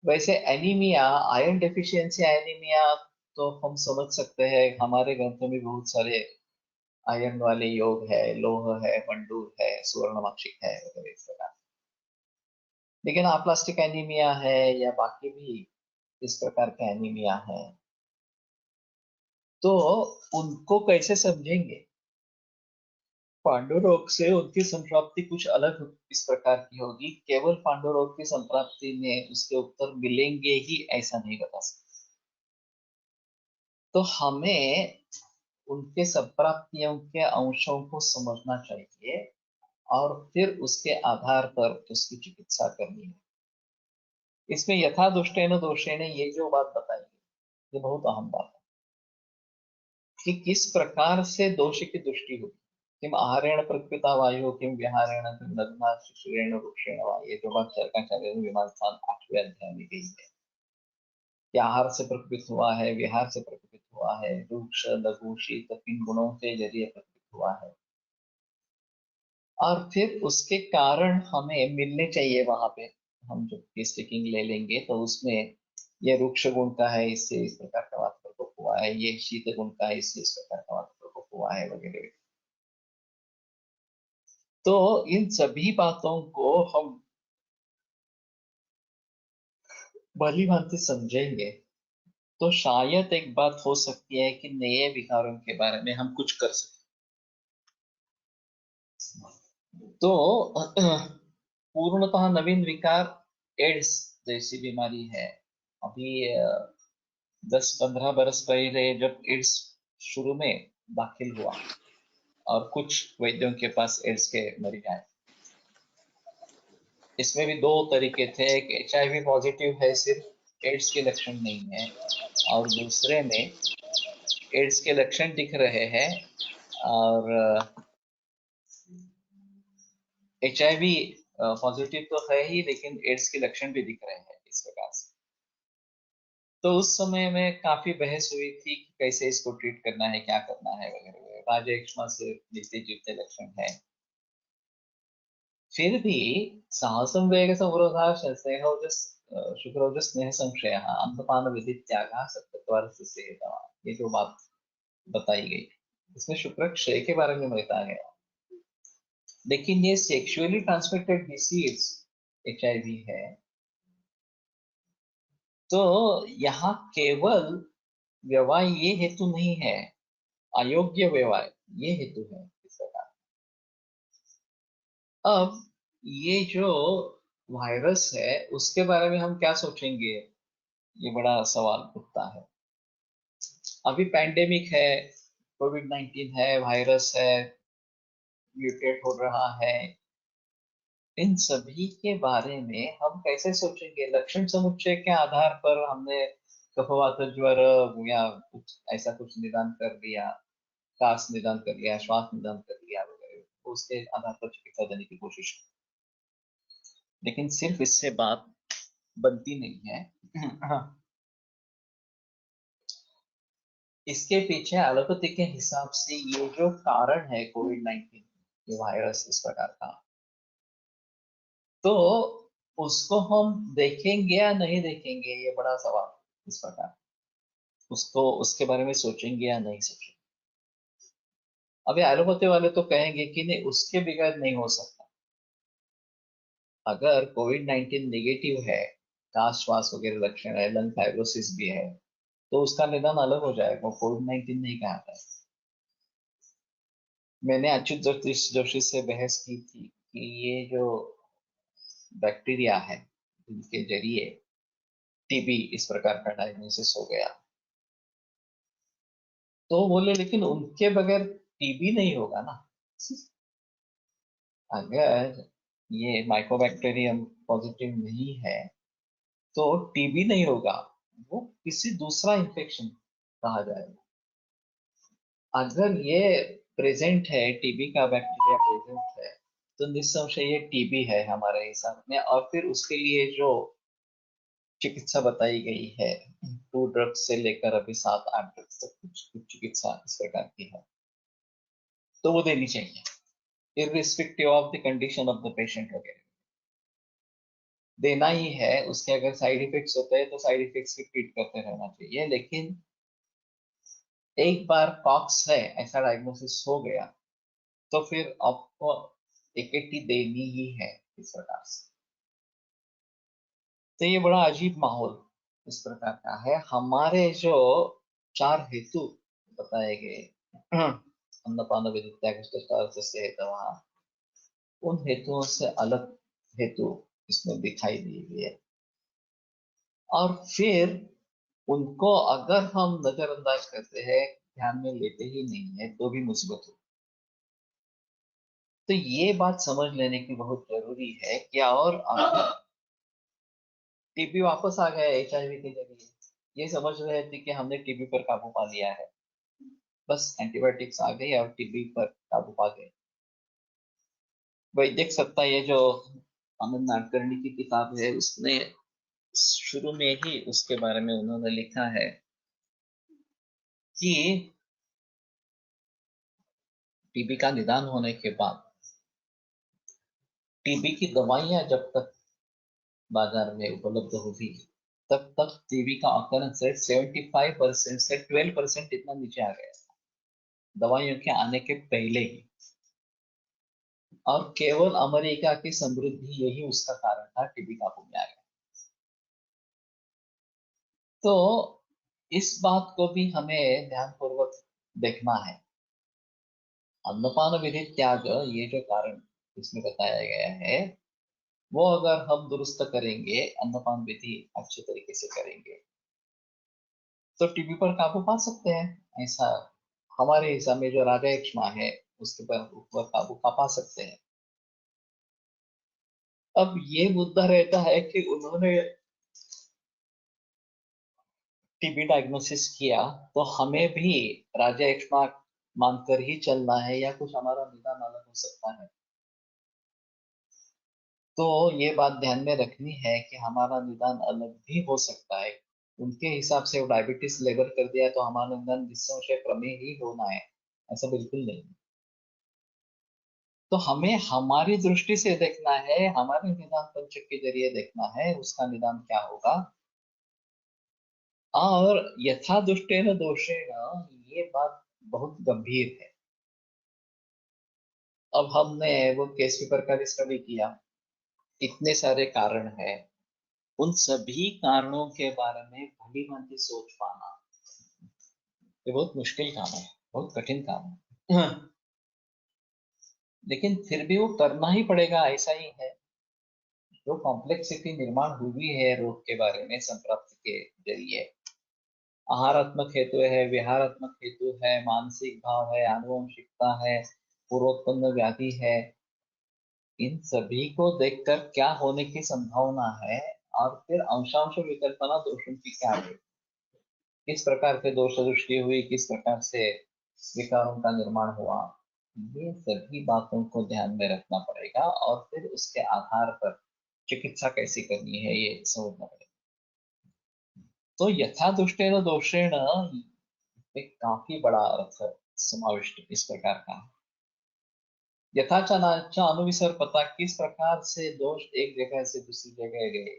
वैसे एनीमिया, आयरन डेफिशिएंसी एनीमिया, तो हम समझ सकते हैं, हमारे ग्रंथों में बहुत सारे आयरन वाले योग है, लोह है, मंडूर है, सुवर्णमाक्षिक है वगैरह इस प्रकार। लेकिन आप्लास्टिक एनीमिया है या बाकी भी इस प्रकार के एनीमिया है, तो उनको कैसे समझेंगे? पांडुरोग से उनकी संप्राप्ति कुछ अलग इस प्रकार की होगी। केवल पांडुरोग की संप्राप्ति में उसके उत्तर मिलेंगे ही ऐसा नहीं बता सकते। तो हमें उनके संप्राप्तियों के अंशों को समझना चाहिए और फिर उसके आधार पर उसकी चिकित्सा करनी है। इसमें यथा दुष्टेन दोषेण ये जो बात बताई ये बहुत अहम बात है कि किस प्रकार से दोष की दृष्टि होगी। किम आहारेण प्रकृता वायु, किम विहारेण, किम नग्ना शिशुरेण वृक्षेण वा, ये जो बात चरकाचार्य मीमांसा 8वें अध्याय में गई है कि आहार से प्रकृत हुआ है, विहार से प्रकृत हुआ है, वृक्ष लघु शीत किन गुणों के जरिए प्रकृत हुआ है, और फिर उसके कारण हमें मिलने चाहिए वहां पे। हम जब केस टेकिंग ले लेंगे तो उसमें ये वृक्ष गुण का है, इससे इस प्रकार का वात प्रकोप हुआ है, ये शीत गुण का है, इससे इस प्रकार का वात प्रकोप हुआ है वगैरह। तो इन सभी बातों को हम भली भांति समझेंगे तो शायद एक बात हो सकती है कि नए विकारों के बारे में हम कुछ कर सकते। तो पूर्णतः नवीन विकार एड्स जैसी बीमारी है। अभी 10-15 बरस पहले जब एड्स शुरू में दाखिल हुआ और कुछ वैद्यों के पास एड्स के मरीज आए, इसमें भी दो तरीके थे। एक HIV पॉजिटिव है, सिर्फ एड्स के लक्षण नहीं है, और दूसरे में एड्स के लक्षण दिख रहे हैं और HIV पॉजिटिव तो है ही लेकिन एड्स के लक्षण भी दिख रहे हैं इस प्रकार से। तो उस समय में काफी बहस हुई थी कि कैसे इसको ट्रीट करना है, क्या करना है वगैरह। राजयक्ष्मा से जीते जीते लक्षण है, फिर भी साहसं वेग संवरोधा स्नेहोजस शुक्रोजस स्नेह संशय अंतपान विधि त्यागा सत्यत्वारस्य सेतवा, ये जो बात बताई गई इसमें शुक्र क्षय के बारे में बताया गया। लेकिन ये सेक्सुअली ट्रांसमिटेड डिसीज HIV है, तो यहाँ केवल विवाह ये हेतु नहीं है, अयोग्य विवाह ये हेतु है इस प्रकार। अब ये जो वायरस है उसके बारे में हम क्या सोचेंगे, ये बड़ा सवाल उठता है। अभी पैंडेमिक है, कोविड-19 है, वायरस है, म्यूटेट हो रहा है, इन सभी के बारे में हम कैसे सोचेंगे? लक्षण समुच्चय के आधार पर हमने कफवात ज्वर या कुछ ऐसा कुछ निदान कर लिया, कास निदान कर लिया, श्वास निदान कर लिया वगैरह, तो उसके आधार पर चिकित्सा देने की कोशिश। लेकिन सिर्फ इससे बात बनती नहीं है। इसके पीछे एलोपैथी के हिसाब से ये जो कारण है कोविड-19 ये वायरस इस प्रकार का, तो उसको हम देखेंगे या नहीं देखेंगे, ये बड़ा सवाल इस प्रकार। उसको उसके बारे में सोचेंगे या नहीं सोचेंगे। अभी एलोपैथी वाले तो कहेंगे कि नहीं, उसके बगैर नहीं हो सकता। अगर कोविड-19 नेगेटिव है, सांस श्वास वगैरह लक्षण है, लंग फाइब्रोसिस भी है, तो उसका निदान अलग हो जाएगा, कोविड-19 नहीं कहता है। मैंने अच्युत जोशी से बहस की थी कि ये जो बैक्टीरिया है जिनके जरिए TB इस प्रकार का डायग्नोसिस हो गया, तो बोले लेकिन उनके बगैर TB नहीं होगा ना। अगर ये माइकोबैक्टीरियम पॉजिटिव नहीं है तो TB नहीं होगा, वो किसी दूसरा इन्फेक्शन कहा जाएगा। अगर ये प्रेजेंट है, TB का बैक्टीरिया प्रेजेंट है, तो निस्संशय ये TB है हमारे हिसाब में। और फिर उसके लिए जो चिकित्सा बताई गई है, 2 ड्रग्स से लेकर अभी 7-8 ड्रग्स तक कुछ चिकित्सा इस प्रकार की है, तो वो देनी चाहिए irrespective of the condition of the patient वगैरह। देना ही है। उसके अगर साइड इफेक्ट्स होते हैं तो साइड इफेक्ट्स की ट्रीट करते रहना चाहिए। लेकिन एक बार कॉक्स है ऐसा डायग्नोसिस हो गया तो फिर आपको टिकट देनी ही है इस प्रकार से। तो ये बड़ा अजीब माहौल इस प्रकार का है। हमारे जो 4 हेतु बताए गए अन्नपान विधि त्याग से हेतु, उन हेतुओं से अलग हेतु इसमें दिखाई दिए गए और फिर उनको अगर हम नजरअंदाज करते हैं, ध्यान में लेते ही नहीं है, तो भी मुसीबत हो। तो ये बात समझ लेने की बहुत जरूरी है क्या। और टीबी वापस आ गया HIV के जरिए। ये समझ रहे थे कि हमने टीबी पर काबू पा लिया है, बस एंटीबायोटिक्स आ गई और टीबी पर काबू पा गए। वैदिक सत्ता, ये जो आनंद नाडकर्णी की किताब है, उसने शुरू में ही उसके बारे में उन्होंने लिखा है कि टीबी का निदान होने के बाद टीबी की दवाइयां जब तक बाजार में उपलब्ध हुई, तब तक टीबी का occurrence रेट 75% से 12% इतना नीचे आ गया दवाइयों के आने के पहले ही। और केवल अमेरिका की समृद्धि यही उसका कारण था, टीबी काबू में आ गया। तो इस बात को भी हमें ध्यानपूर्वक देखना है। अन्नपान विधि त्याग, ये जो कारण इसमें बताया गया है, वो अगर हम दुरुस्त करेंगे, अन्नपान विधि अच्छे तरीके से करेंगे, तो टीबी पर काबू पा सकते हैं। ऐसा हमारे हिसाब में जो राजा एक्ष्मा है उसके ऊपर काबू पा सकते हैं। अब ये मुद्दा रहता है कि उन्होंने टीबी डायग्नोसिस किया, तो हमें भी राजा एक्ष्मा मानकर ही चलना है या कुछ हमारा निदान अलग हो सकता है। तो ये बात ध्यान में रखनी है कि हमारा निदान अलग भी हो सकता है। उनके हिसाब से वो डायबिटीज लेवल कर दिया तो हमारा निदान निस्संशय प्रमेय ही होना है, ऐसा बिल्कुल नहीं। तो हमें हमारी दृष्टि से देखना है, हमारे निदान पंचक के जरिए देखना है उसका निदान क्या होगा। और यथा दुष्टेन दोषेण, ये बात बहुत गंभीर है। अब हमने वो केस पेपर का स्टडी किया, इतने सारे कारण हैं, उन सभी कारणों के बारे में भली भांति सोच पाना ये बहुत मुश्किल काम है, बहुत कठिन काम है। लेकिन फिर भी वो करना ही पड़ेगा, ऐसा ही है। जो कॉम्प्लेक्सिटी निर्माण हुई है रोग के बारे में संप्राप्ति के जरिए, आहारात्मक हेतु है, विहारात्मक हेतु है, मानसिक भाव है, आनुवंशिकता है, पूर्वोत्पन्न व्याधि है, इन सभी को देखकर क्या होने की संभावना है, और फिर अंशांश विकल्पना दोषों की क्या है, किस प्रकार से दोष दृष्टि हुई, किस प्रकार से विकारों का निर्माण हुआ, ये सभी बातों को ध्यान में रखना पड़ेगा और फिर उसके आधार पर चिकित्सा कैसी करनी है ये समझना पड़ेगा। तो यथा दुष्टेन दोषेण एक काफी बड़ा अर्थ समाविष्ट इस प्रकार का है। यथाचानाचा अनुविसर पता, किस प्रकार से दोष एक जगह से दूसरी जगह गए।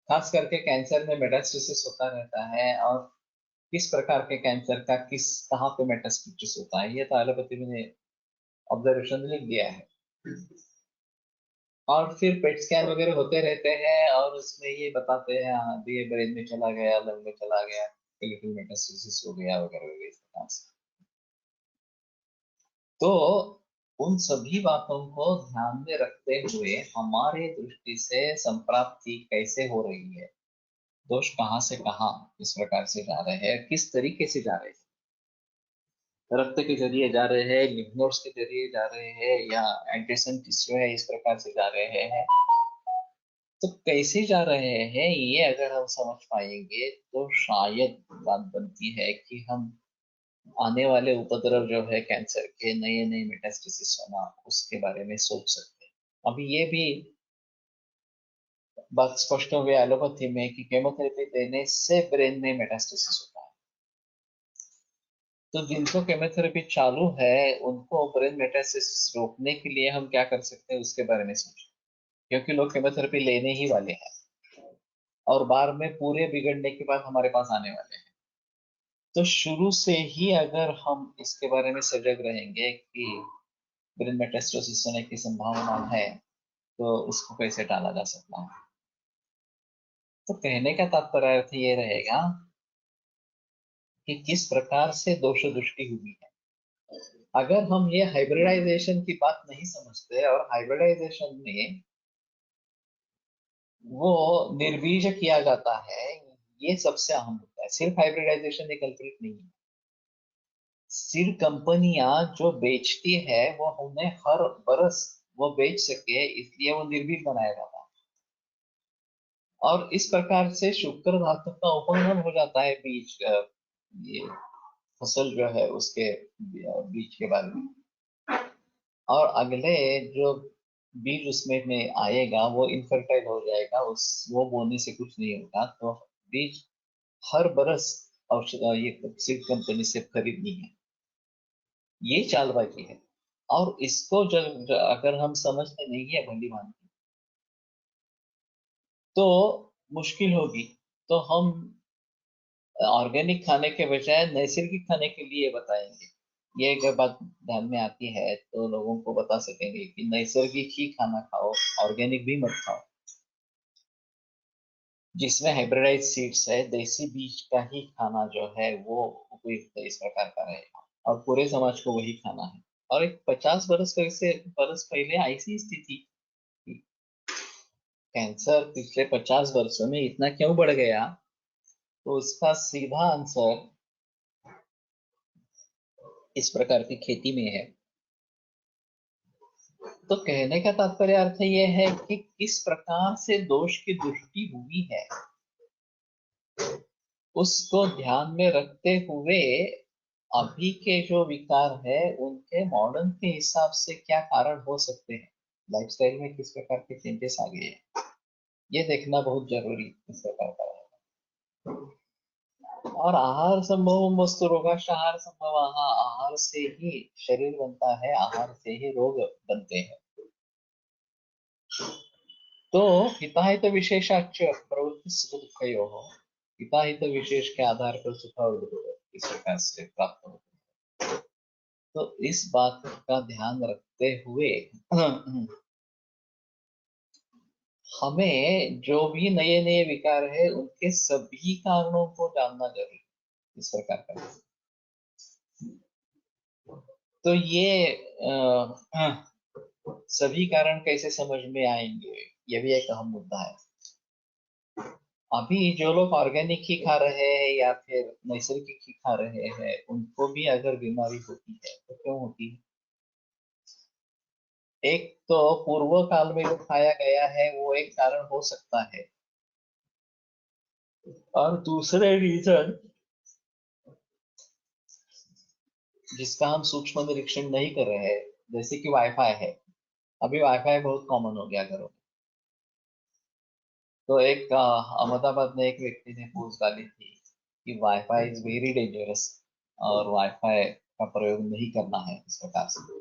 खास करके कैंसर में मेटास्टेसिस होता रहता है, और किस प्रकार के कैंसर का किस कहाँ पे मेटास्टेसिस होता है, ये तो एलोपैथी में ऑब्जर्वेशन लिख दिया है। और फिर पेट स्कैन वगैरह होते रहते हैं और उसमें ये बताते हैं, हाँ ये ब्रेन में चला गया, लंग में चला गया, लिटिल मेटास्टेसिस हो गया वगैरह वगैरह इस प्रकार से। तो उन सभी बातों को ध्यान में रखते हुए हमारे दृष्टि से संप्राप्ति कैसे हो रही है, दोष कहाँ से कहाँ किस प्रकार से जा रहे हैं, किस तरीके से जा रहे हैं, रक्त के जरिए जा रहे हैं, लिम्फ नोड्स के जरिए जा रहे हैं, या एंटीसेंट टिश्यू है इस प्रकार से जा रहे हैं, तो कैसे जा रहे हैं ये अगर हम समझ पाएंगे तो शायद बात बनती है कि हम आने वाले उपद्रव जो है कैंसर के, नए नए मेटास्टेसिस होना, उसके बारे में सोच सकते हैं। अभी ये भी बात स्पष्ट हो गया एलोपैथी में कि केमोथेरेपी देने से ब्रेन में मेटास्टेसिस होता है। तो जिनको केमोथेरेपी चालू है उनको ब्रेन मेटास्टेसिस रोकने के लिए हम क्या कर सकते हैं उसके बारे में सोचें, क्योंकि लोग केमोथेरेपी लेने ही वाले हैं और बाद में पूरे बिगड़ने के बाद हमारे पास आने वाले हैं। तो शुरू से ही अगर हम इसके बारे में सजग रहेंगे कि ब्रेन में टेस्टोसिस होने की संभावना है, तो उसको कैसे टाला जा सकता है। तो कहने का तात्पर्य अर्थ ये रहेगा कि किस प्रकार से दोष दृष्टि हुई है। अगर हम ये हाइब्रिडाइजेशन की बात नहीं समझते और हाइब्रिडाइजेशन में वो निर्बीज किया जाता है, ये सबसे अहम होता है। सिर्फ हाइब्रिडाइजेशन एक कल्प्रिट नहीं है। सीड कंपनियां जो बेचती है वो उन्हें हर बरस वो बेच सके, इसलिए वो निर्बीज बनाया जाता है। और इस प्रकार से शुक्र धातु का उपहरण हो जाता है बीज, ये फसल जो है उसके बीज के बारे में। और अगले जो बीज उसमें में आएगा वो इनफर्टाइल हो जाएगा, उस वो बोने से कुछ नहीं होगा। तो बीज हर बरस औषध ये सीड कंपनी से खरीदनी है, ये चालबाजी है। और इसको जब अगर हम समझते नहीं है भली भांति, तो मुश्किल होगी। तो हम ऑर्गेनिक खाने के बजाय नैसर्गिक खाने के लिए बताएंगे। ये अगर बात ध्यान में आती है तो लोगों को बता सकेंगे कि नैसर्गिक ही खाना खाओ, ऑर्गेनिक भी मत खाओ। जिसमें हाइब्रिडाइज सीड्स है, देसी बीज का ही खाना जो है वो उपयुक्त इस प्रकार का रहेगा, और पूरे समाज को वही खाना है। और एक 50 बरस पहले ऐसी स्थिति थी। कैंसर पिछले 50 वर्षों में इतना क्यों बढ़ गया, तो उसका सीधा आंसर इस प्रकार की खेती में है। तो कहने का तात्पर्य अर्थ ये है कि किस प्रकार से दोष की दृष्टि हुई है, उसको ध्यान में रखते हुए अभी के जो विकार है उनके मॉडर्न के हिसाब से क्या कारण हो सकते हैं, लाइफस्टाइल में किस प्रकार के चेंजेस आ गए हैं, ये देखना बहुत जरूरी इस प्रकार का है। और आहार संभव वस्तु रोगाश आहार संभव, आहार से ही शरीर बनता है, आहार से ही रोग बनते हैं। तो हिताहित विशेषाच प्रवृत्ति सुख दुःखयोः, हिताहित विशेष के आधार पर सुख और दुख इस प्रकार से प्राप्त होते हैं। तो इस बात का ध्यान रखते हुए हमें जो भी नए नए विकार है उनके सभी कारणों को जानना जरूरी है इस प्रकार का। तो ये सभी कारण कैसे समझ में आएंगे, ये भी एक अहम मुद्दा है। अभी जो लोग ऑर्गेनिक ही खा रहे हैं या फिर नैसर्गिक ही खा रहे हैं, उनको भी अगर बीमारी होती है तो क्यों होती है। एक तो पूर्व काल में जो खाया गया है वो एक कारण हो सकता है, और दूसरे रीजन जिसका हम सूक्ष्म निरीक्षण नहीं कर रहे हैं, जैसे कि वाईफाई है। अभी वाईफाई बहुत कॉमन हो गया घरों में। तो एक अहमदाबाद में एक व्यक्ति ने पोस्ट डाली थी कि वाईफाई इज वेरी डेंजरस, और वाईफाई का प्रयोग नहीं करना है इस प्रकार से,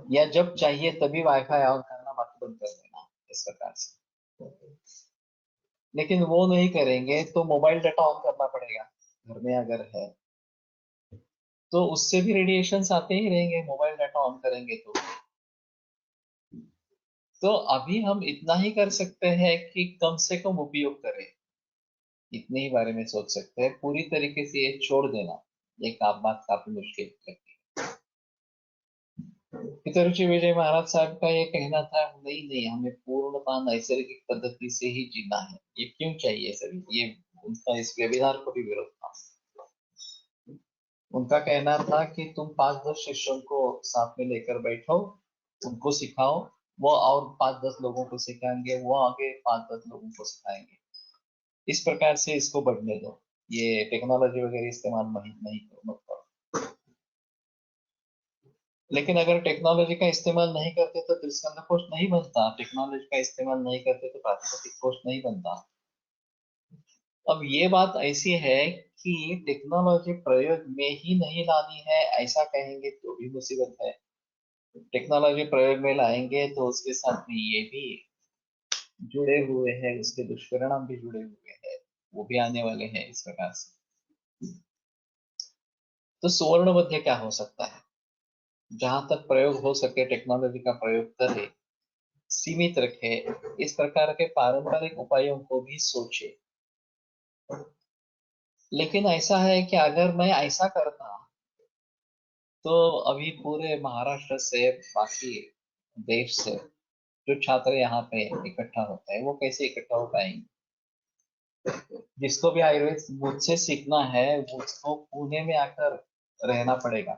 या जब चाहिए तभी वाईफाई ऑन करना, बाकी बंद कर देना इस प्रकार से। लेकिन वो नहीं करेंगे तो मोबाइल डाटा ऑन करना पड़ेगा घर में अगर है, तो उससे भी रेडिएशंस आते ही रहेंगे मोबाइल डाटा ऑन करेंगे तो अभी हम इतना ही कर सकते हैं कि कम से कम उपयोग करें, इतने ही बारे में सोच सकते हैं। पूरी तरीके से ये छोड़ देना ये काम बात काफी मुश्किल लगती है। पितरुचि विजय महाराज साहब का ये कहना था, नहीं नहीं हमें पूर्णतः नैसर्गिक पद्धति से ही जीना है, ये क्यों चाहिए सभी, ये उनका इस व्यवहार को भी विरोध था। उनका कहना था कि तुम 5-10 शिष्यों को साथ में लेकर बैठो, उनको सिखाओ, वो और 5-10 लोगों को सिखाएंगे, वो आगे 5-10 लोगों को सिखाएंगे। इस प्रकार से इसको बढ़ने दो, ये टेक्नोलॉजी वगैरह इस्तेमाल नहीं नहीं करो, मत करो। लेकिन अगर टेक्नोलॉजी का इस्तेमाल नहीं करते तो त्रिस्कंद कोश नहीं बनता, टेक्नोलॉजी का इस्तेमाल नहीं करते तो प्रातिपदिक कोश नहीं बनता। अब ये बात ऐसी है कि टेक्नोलॉजी प्रयोग में ही नहीं लानी है ऐसा कहेंगे तो भी मुसीबत है। टेक्नोलॉजी प्रयोग में लाएंगे तो उसके साथ में ये भी जुड़े हुए हैं, उसके दुष्परिणाम भी जुड़े हुए हैं, वो भी आने वाले हैं इस प्रकार से। तो सुवर्ण मध्य क्या हो सकता है? जहां तक प्रयोग हो सके टेक्नोलॉजी का प्रयोग करे, सीमित रखे, इस प्रकार के पारंपरिक उपायों को भी सोचे। लेकिन ऐसा है कि अगर मैं ऐसा करता तो अभी पूरे महाराष्ट्र से, बाकी देश से जो छात्र यहाँ पे इकट्ठा होते हैं वो कैसे इकट्ठा हो पाएंगे? जिसको भी आयुर्वेद मुझसे सीखना है उसको पुणे में आकर रहना पड़ेगा,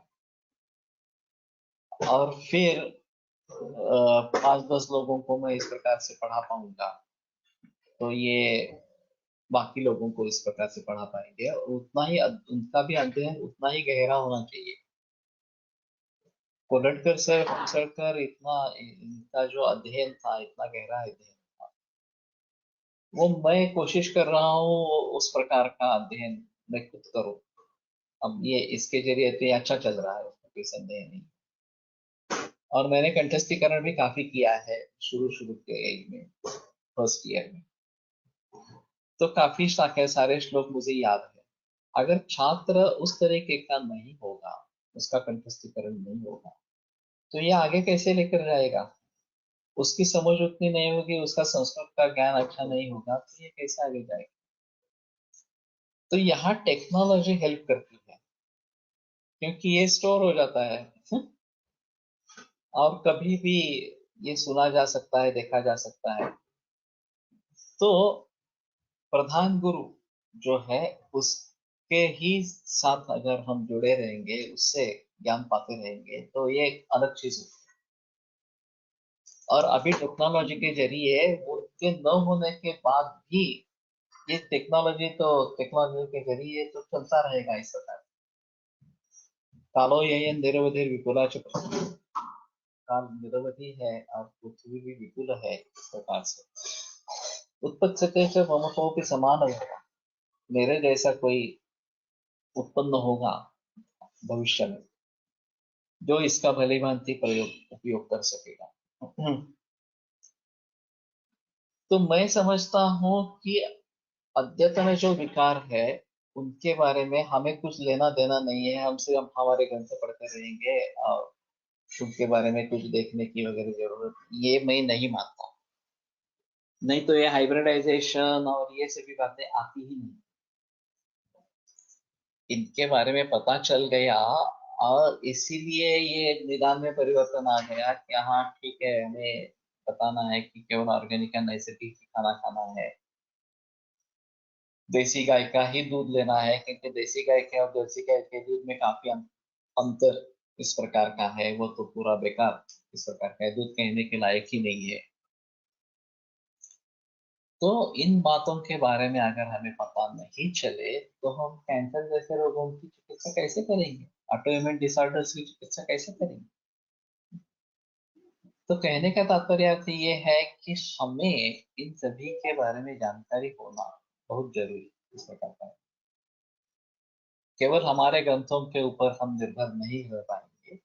और फिर 5-10 लोगों को मैं इस प्रकार से पढ़ा पाऊंगा तो ये बाकी लोगों को इस प्रकार से पढ़ा पाएंगे, और उतना ही उनका भी अध्ययन उतना ही गहरा होना चाहिए। कोलटकर सर, होमसरकर, इतना इनका जो अध्ययन था, इतना गहरा अध्ययन था, वो मैं कोशिश कर रहा हूँ उस प्रकार का अध्ययन मैं खुद करूँ। अब ये इसके जरिए तो ये अच्छा चल रहा है, उसमें कोई संदेह नहीं। और मैंने कंठस्थीकरण भी काफी किया है शुरू शुरू के में, फर्स्ट ईयर में, तो काफी सारे श्लोक मुझे याद है। अगर छात्र उस तरीके का नहीं होगा, उसका कंठस्थीकरण नहीं होगा, तो ये आगे कैसे लेकर जाएगा? उसकी समझ उतनी नहीं होगी, उसका संस्कृत का ज्ञान अच्छा नहीं होगा, तो ये कैसे आगे जाएगा? तो यहाँ टेक्नोलॉजी हेल्प करती है, क्योंकि ये स्टोर हो जाता है और कभी भी ये सुना जा सकता है, देखा जा सकता है। तो प्रधान गुरु जो है उसके ही साथ अगर हम जुड़े रहेंगे, उससे ज्ञान पाते रहेंगे, तो ये एक अलग चीज होती है। और अभी टेक्नोलॉजी के जरिए उनके न होने के बाद भी ये टेक्नोलॉजी के जरिए तो चलता रहेगा इस प्रकार। कालो ययन निरवधिर विपुला च पृथ्वी। काल निरवधि है और पृथ्वी भी विपुल है, इस प्रकार से उत्पत्ति से ममकोपि समान है। मेरे जैसा कोई उत्पन्न होगा भविष्य में जो इसका भली भांति प्रयोग उपयोग कर सकेगा। तो मैं समझता हूँ कि अद्यतन जो विकार है उनके बारे में हमें कुछ लेना देना नहीं है, हमसे हम हमारे ग्रंथ पढ़ते रहेंगे और उनके बारे में कुछ देखने की वगैरह जरूरत, ये मैं नहीं मानता। नहीं तो ये हाइब्रिडाइजेशन और ये सभी बातें आती ही नहीं। इनके बारे में पता चल गया और इसीलिए ये निदान में परिवर्तन आ गया कि हाँ ठीक है, हमें बताना है कि केवल ऑर्गेनिक या नैसर्गिक ही खाना खाना है, देसी गाय का ही दूध लेना है, क्योंकि देसी गाय के और देसी गाय के दूध में काफी अंतर इस प्रकार का है, वो तो पूरा बेकार इस प्रकार का है, दूध कहने के लायक ही नहीं है। तो इन बातों के बारे में अगर हमें पता नहीं चले तो हम कैंसर जैसे रोगों की चिकित्सा कैसे करेंगे, ऑटोइम्यून डिसऑर्डर्स की चिकित्सा कैसे करेंगे? तो कहने का तात्पर्य अर्थ ये है कि हमें इन सभी के बारे में जानकारी होना बहुत जरूरी है इस प्रकार का। केवल हमारे ग्रंथों के ऊपर हम निर्भर नहीं रह पाएंगे,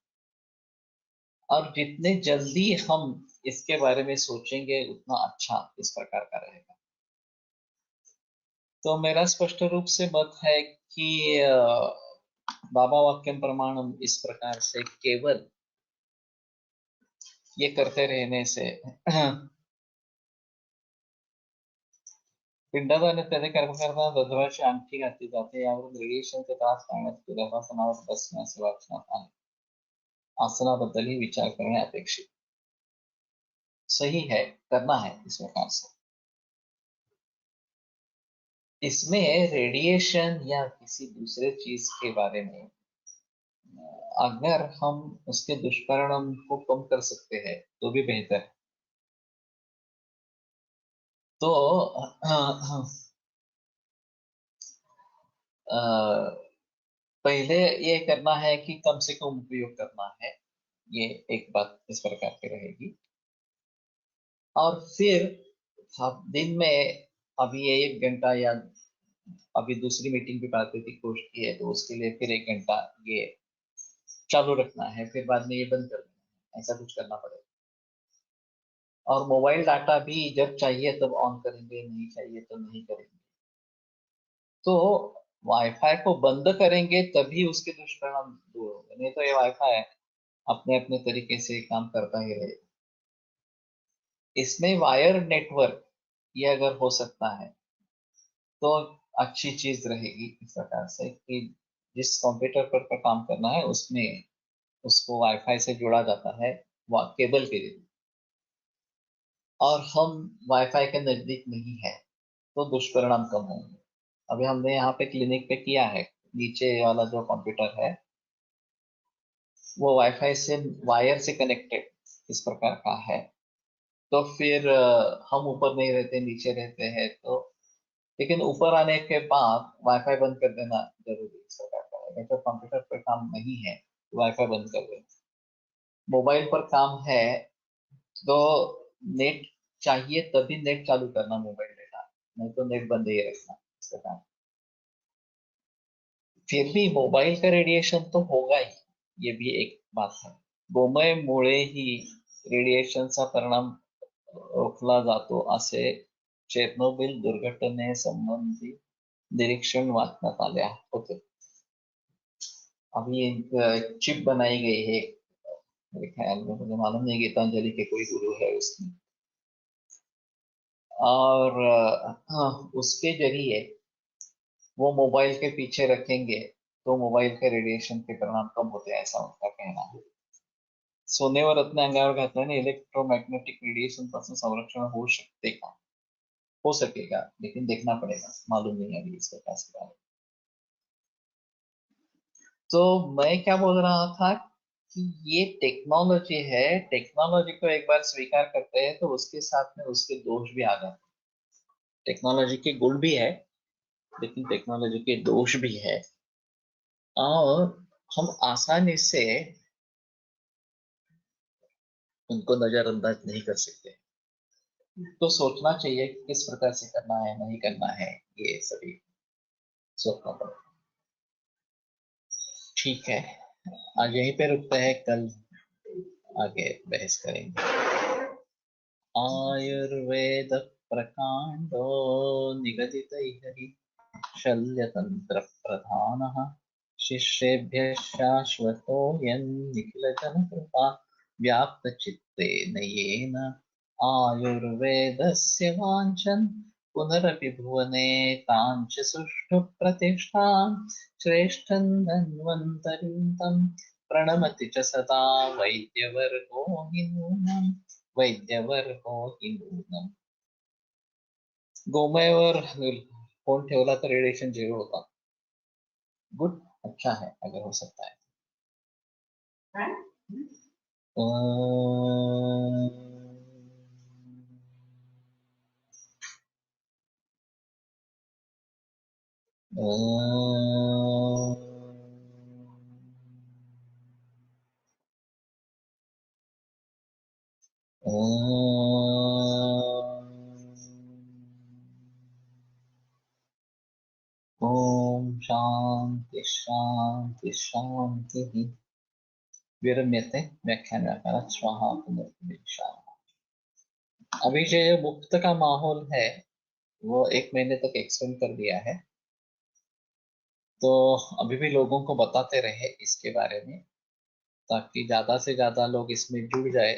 और जितने जल्दी हम इसके बारे में सोचेंगे उतना अच्छा इस प्रकार का रहेगा। तो मेरा स्पष्ट रूप से मत है कि बाबा वाक्यम प्रमाणम इस प्रकार से केवल ये करते रहने से पिंडदान इत्यादी कर्म करना दरवर्षी आणखी घातली जाते, यावरून रेडिएशनचे त्रास टाळण्यास गर्भासनावर बसण्यास वाचण्यात आणि आसनाबद्दलही विचार करणे अपेक्षित सही है, करना है इस प्रकार से। इसमें रेडिएशन या किसी दूसरे चीज के बारे में अगर हम उसके दुष्परिणाम को कम कर सकते हैं तो भी बेहतर है। तो पहले ये करना है कि कम से कम उपयोग करना है, ये एक बात इस प्रकार की रहेगी। और फिर आप दिन में अभी ये 1 घंटा या अभी दूसरी मीटिंग भी प्राकृतिक कोष की है तो उसके लिए फिर 1 घंटा ये चालू रखना है, फिर बाद में ये बंद कर देना है, ऐसा कुछ करना पड़ेगा। और मोबाइल डाटा भी जब चाहिए तब ऑन करेंगे, नहीं चाहिए तो नहीं करेंगे। तो वाईफाई को बंद करेंगे तभी उसके दुष्परिणाम दूर होंगे, नहीं तो ये वाईफाई अपने अपने तरीके से काम करता ही रहेगा। इसमें वायर नेटवर्क ये अगर हो सकता है तो अच्छी चीज रहेगी, इस प्रकार से कि जिस कंप्यूटर पर काम करना है उसमें उसको वाईफाई से जोड़ा जाता है केबल के लिए, और हम वाईफाई के नजदीक नहीं है तो दुष्परिणाम कम होंगे। अभी हमने यहाँ पे क्लिनिक पे किया है, नीचे वाला जो कंप्यूटर है वो वाईफाई से वायर से कनेक्टेड इस प्रकार का है, तो फिर हम ऊपर नहीं रहते नीचे रहते हैं तो, लेकिन ऊपर आने के बाद वाईफाई बंद कर देना जरूरी इस प्रकार का है। जब कंप्यूटर पर काम नहीं है तो वाईफाई बंद कर देना। मोबाइल पर काम है तो नेट चाहिए तभी नेट चालू करना मोबाइल डेटा, नहीं तो नेट बंद ही रखना इस प्रकार। फिर भी मोबाईल का रेडिएशन तो होगा ही, ये भी एक बात है। गोमयमुळेही रेडिएशनचा परिणाम रोखला जातो असे चेर्नोबिल दुर्घटनेसंबंधी निरीक्षण वाचण्यात आले होते। अभी एक चिप बनाई गई है, मेरे ख्याल में, मुझे मालूम नहीं, गीतांजलि के कोई गुरु है उसमें, और हाँ, उसके जरिए वो मोबाइल के पीछे रखेंगे तो मोबाइल के रेडिएशन के परिणाम कम होते हैं, ऐसा उनका कहना है। सोनेवर रत्न अंगावर घातल्याने इलेक्ट्रोमॅग्नेटिक रेडिएशन पासून संरक्षण होऊ शकते का? हो सकेगा, लेकिन देखना पड़ेगा, मालूम नहीं अभी इसके पास क्या है। तो मैं क्या बोल रहा था कि ये टेक्नोलॉजी है, टेक्नोलॉजी को एक बार स्वीकार करते हैं तो उसके साथ में उसके दोष भी आ जाते हैं। टेक्नोलॉजी के गुण भी है लेकिन टेक्नोलॉजी के दोष भी है, और हम आसानी से उनको नजरअंदाज नहीं कर सकते। तो सोचना चाहिए कि किस प्रकार से करना है, नहीं करना है, ये सभी सोचना पड़ेगा। ठीक है, आज यहीं पे रुकते हैं, कल आगे बहस करेंगे। आयुर्वेद प्रकांडो निगदितैः शल्यतंत्र प्रधानः शिष्येभ्यः शाश्वतोऽयं निखिलजनकृपा व्याप्तचित्तेन येन आयुर्वेदस्य वाञ्छन् पुनरपि भुवने ताञ्च सुष्ठु प्रतिष्ठां श्रेष्ठं धन्वन्तरिं तं प्रणमति च सदा वैद्यवर्गो हि नूनम् वैद्यवर्गो हि नूनम्। गोमयवर फोन ठेवला तर रेडिएशन झिरो होता। गुड, अच्छा है अगर हो सकता है। ओम शांति शांति शांति। विरम्यते व्याख्यान स्वाहा पुनर्विचार। अभी जो मुक्त का माहौल है वो 1 महीने तक एक्सटेंड कर दिया है, तो अभी भी लोगों को बताते रहे इसके बारे में ताकि ज्यादा से ज्यादा लोग इसमें जुड़ जाए।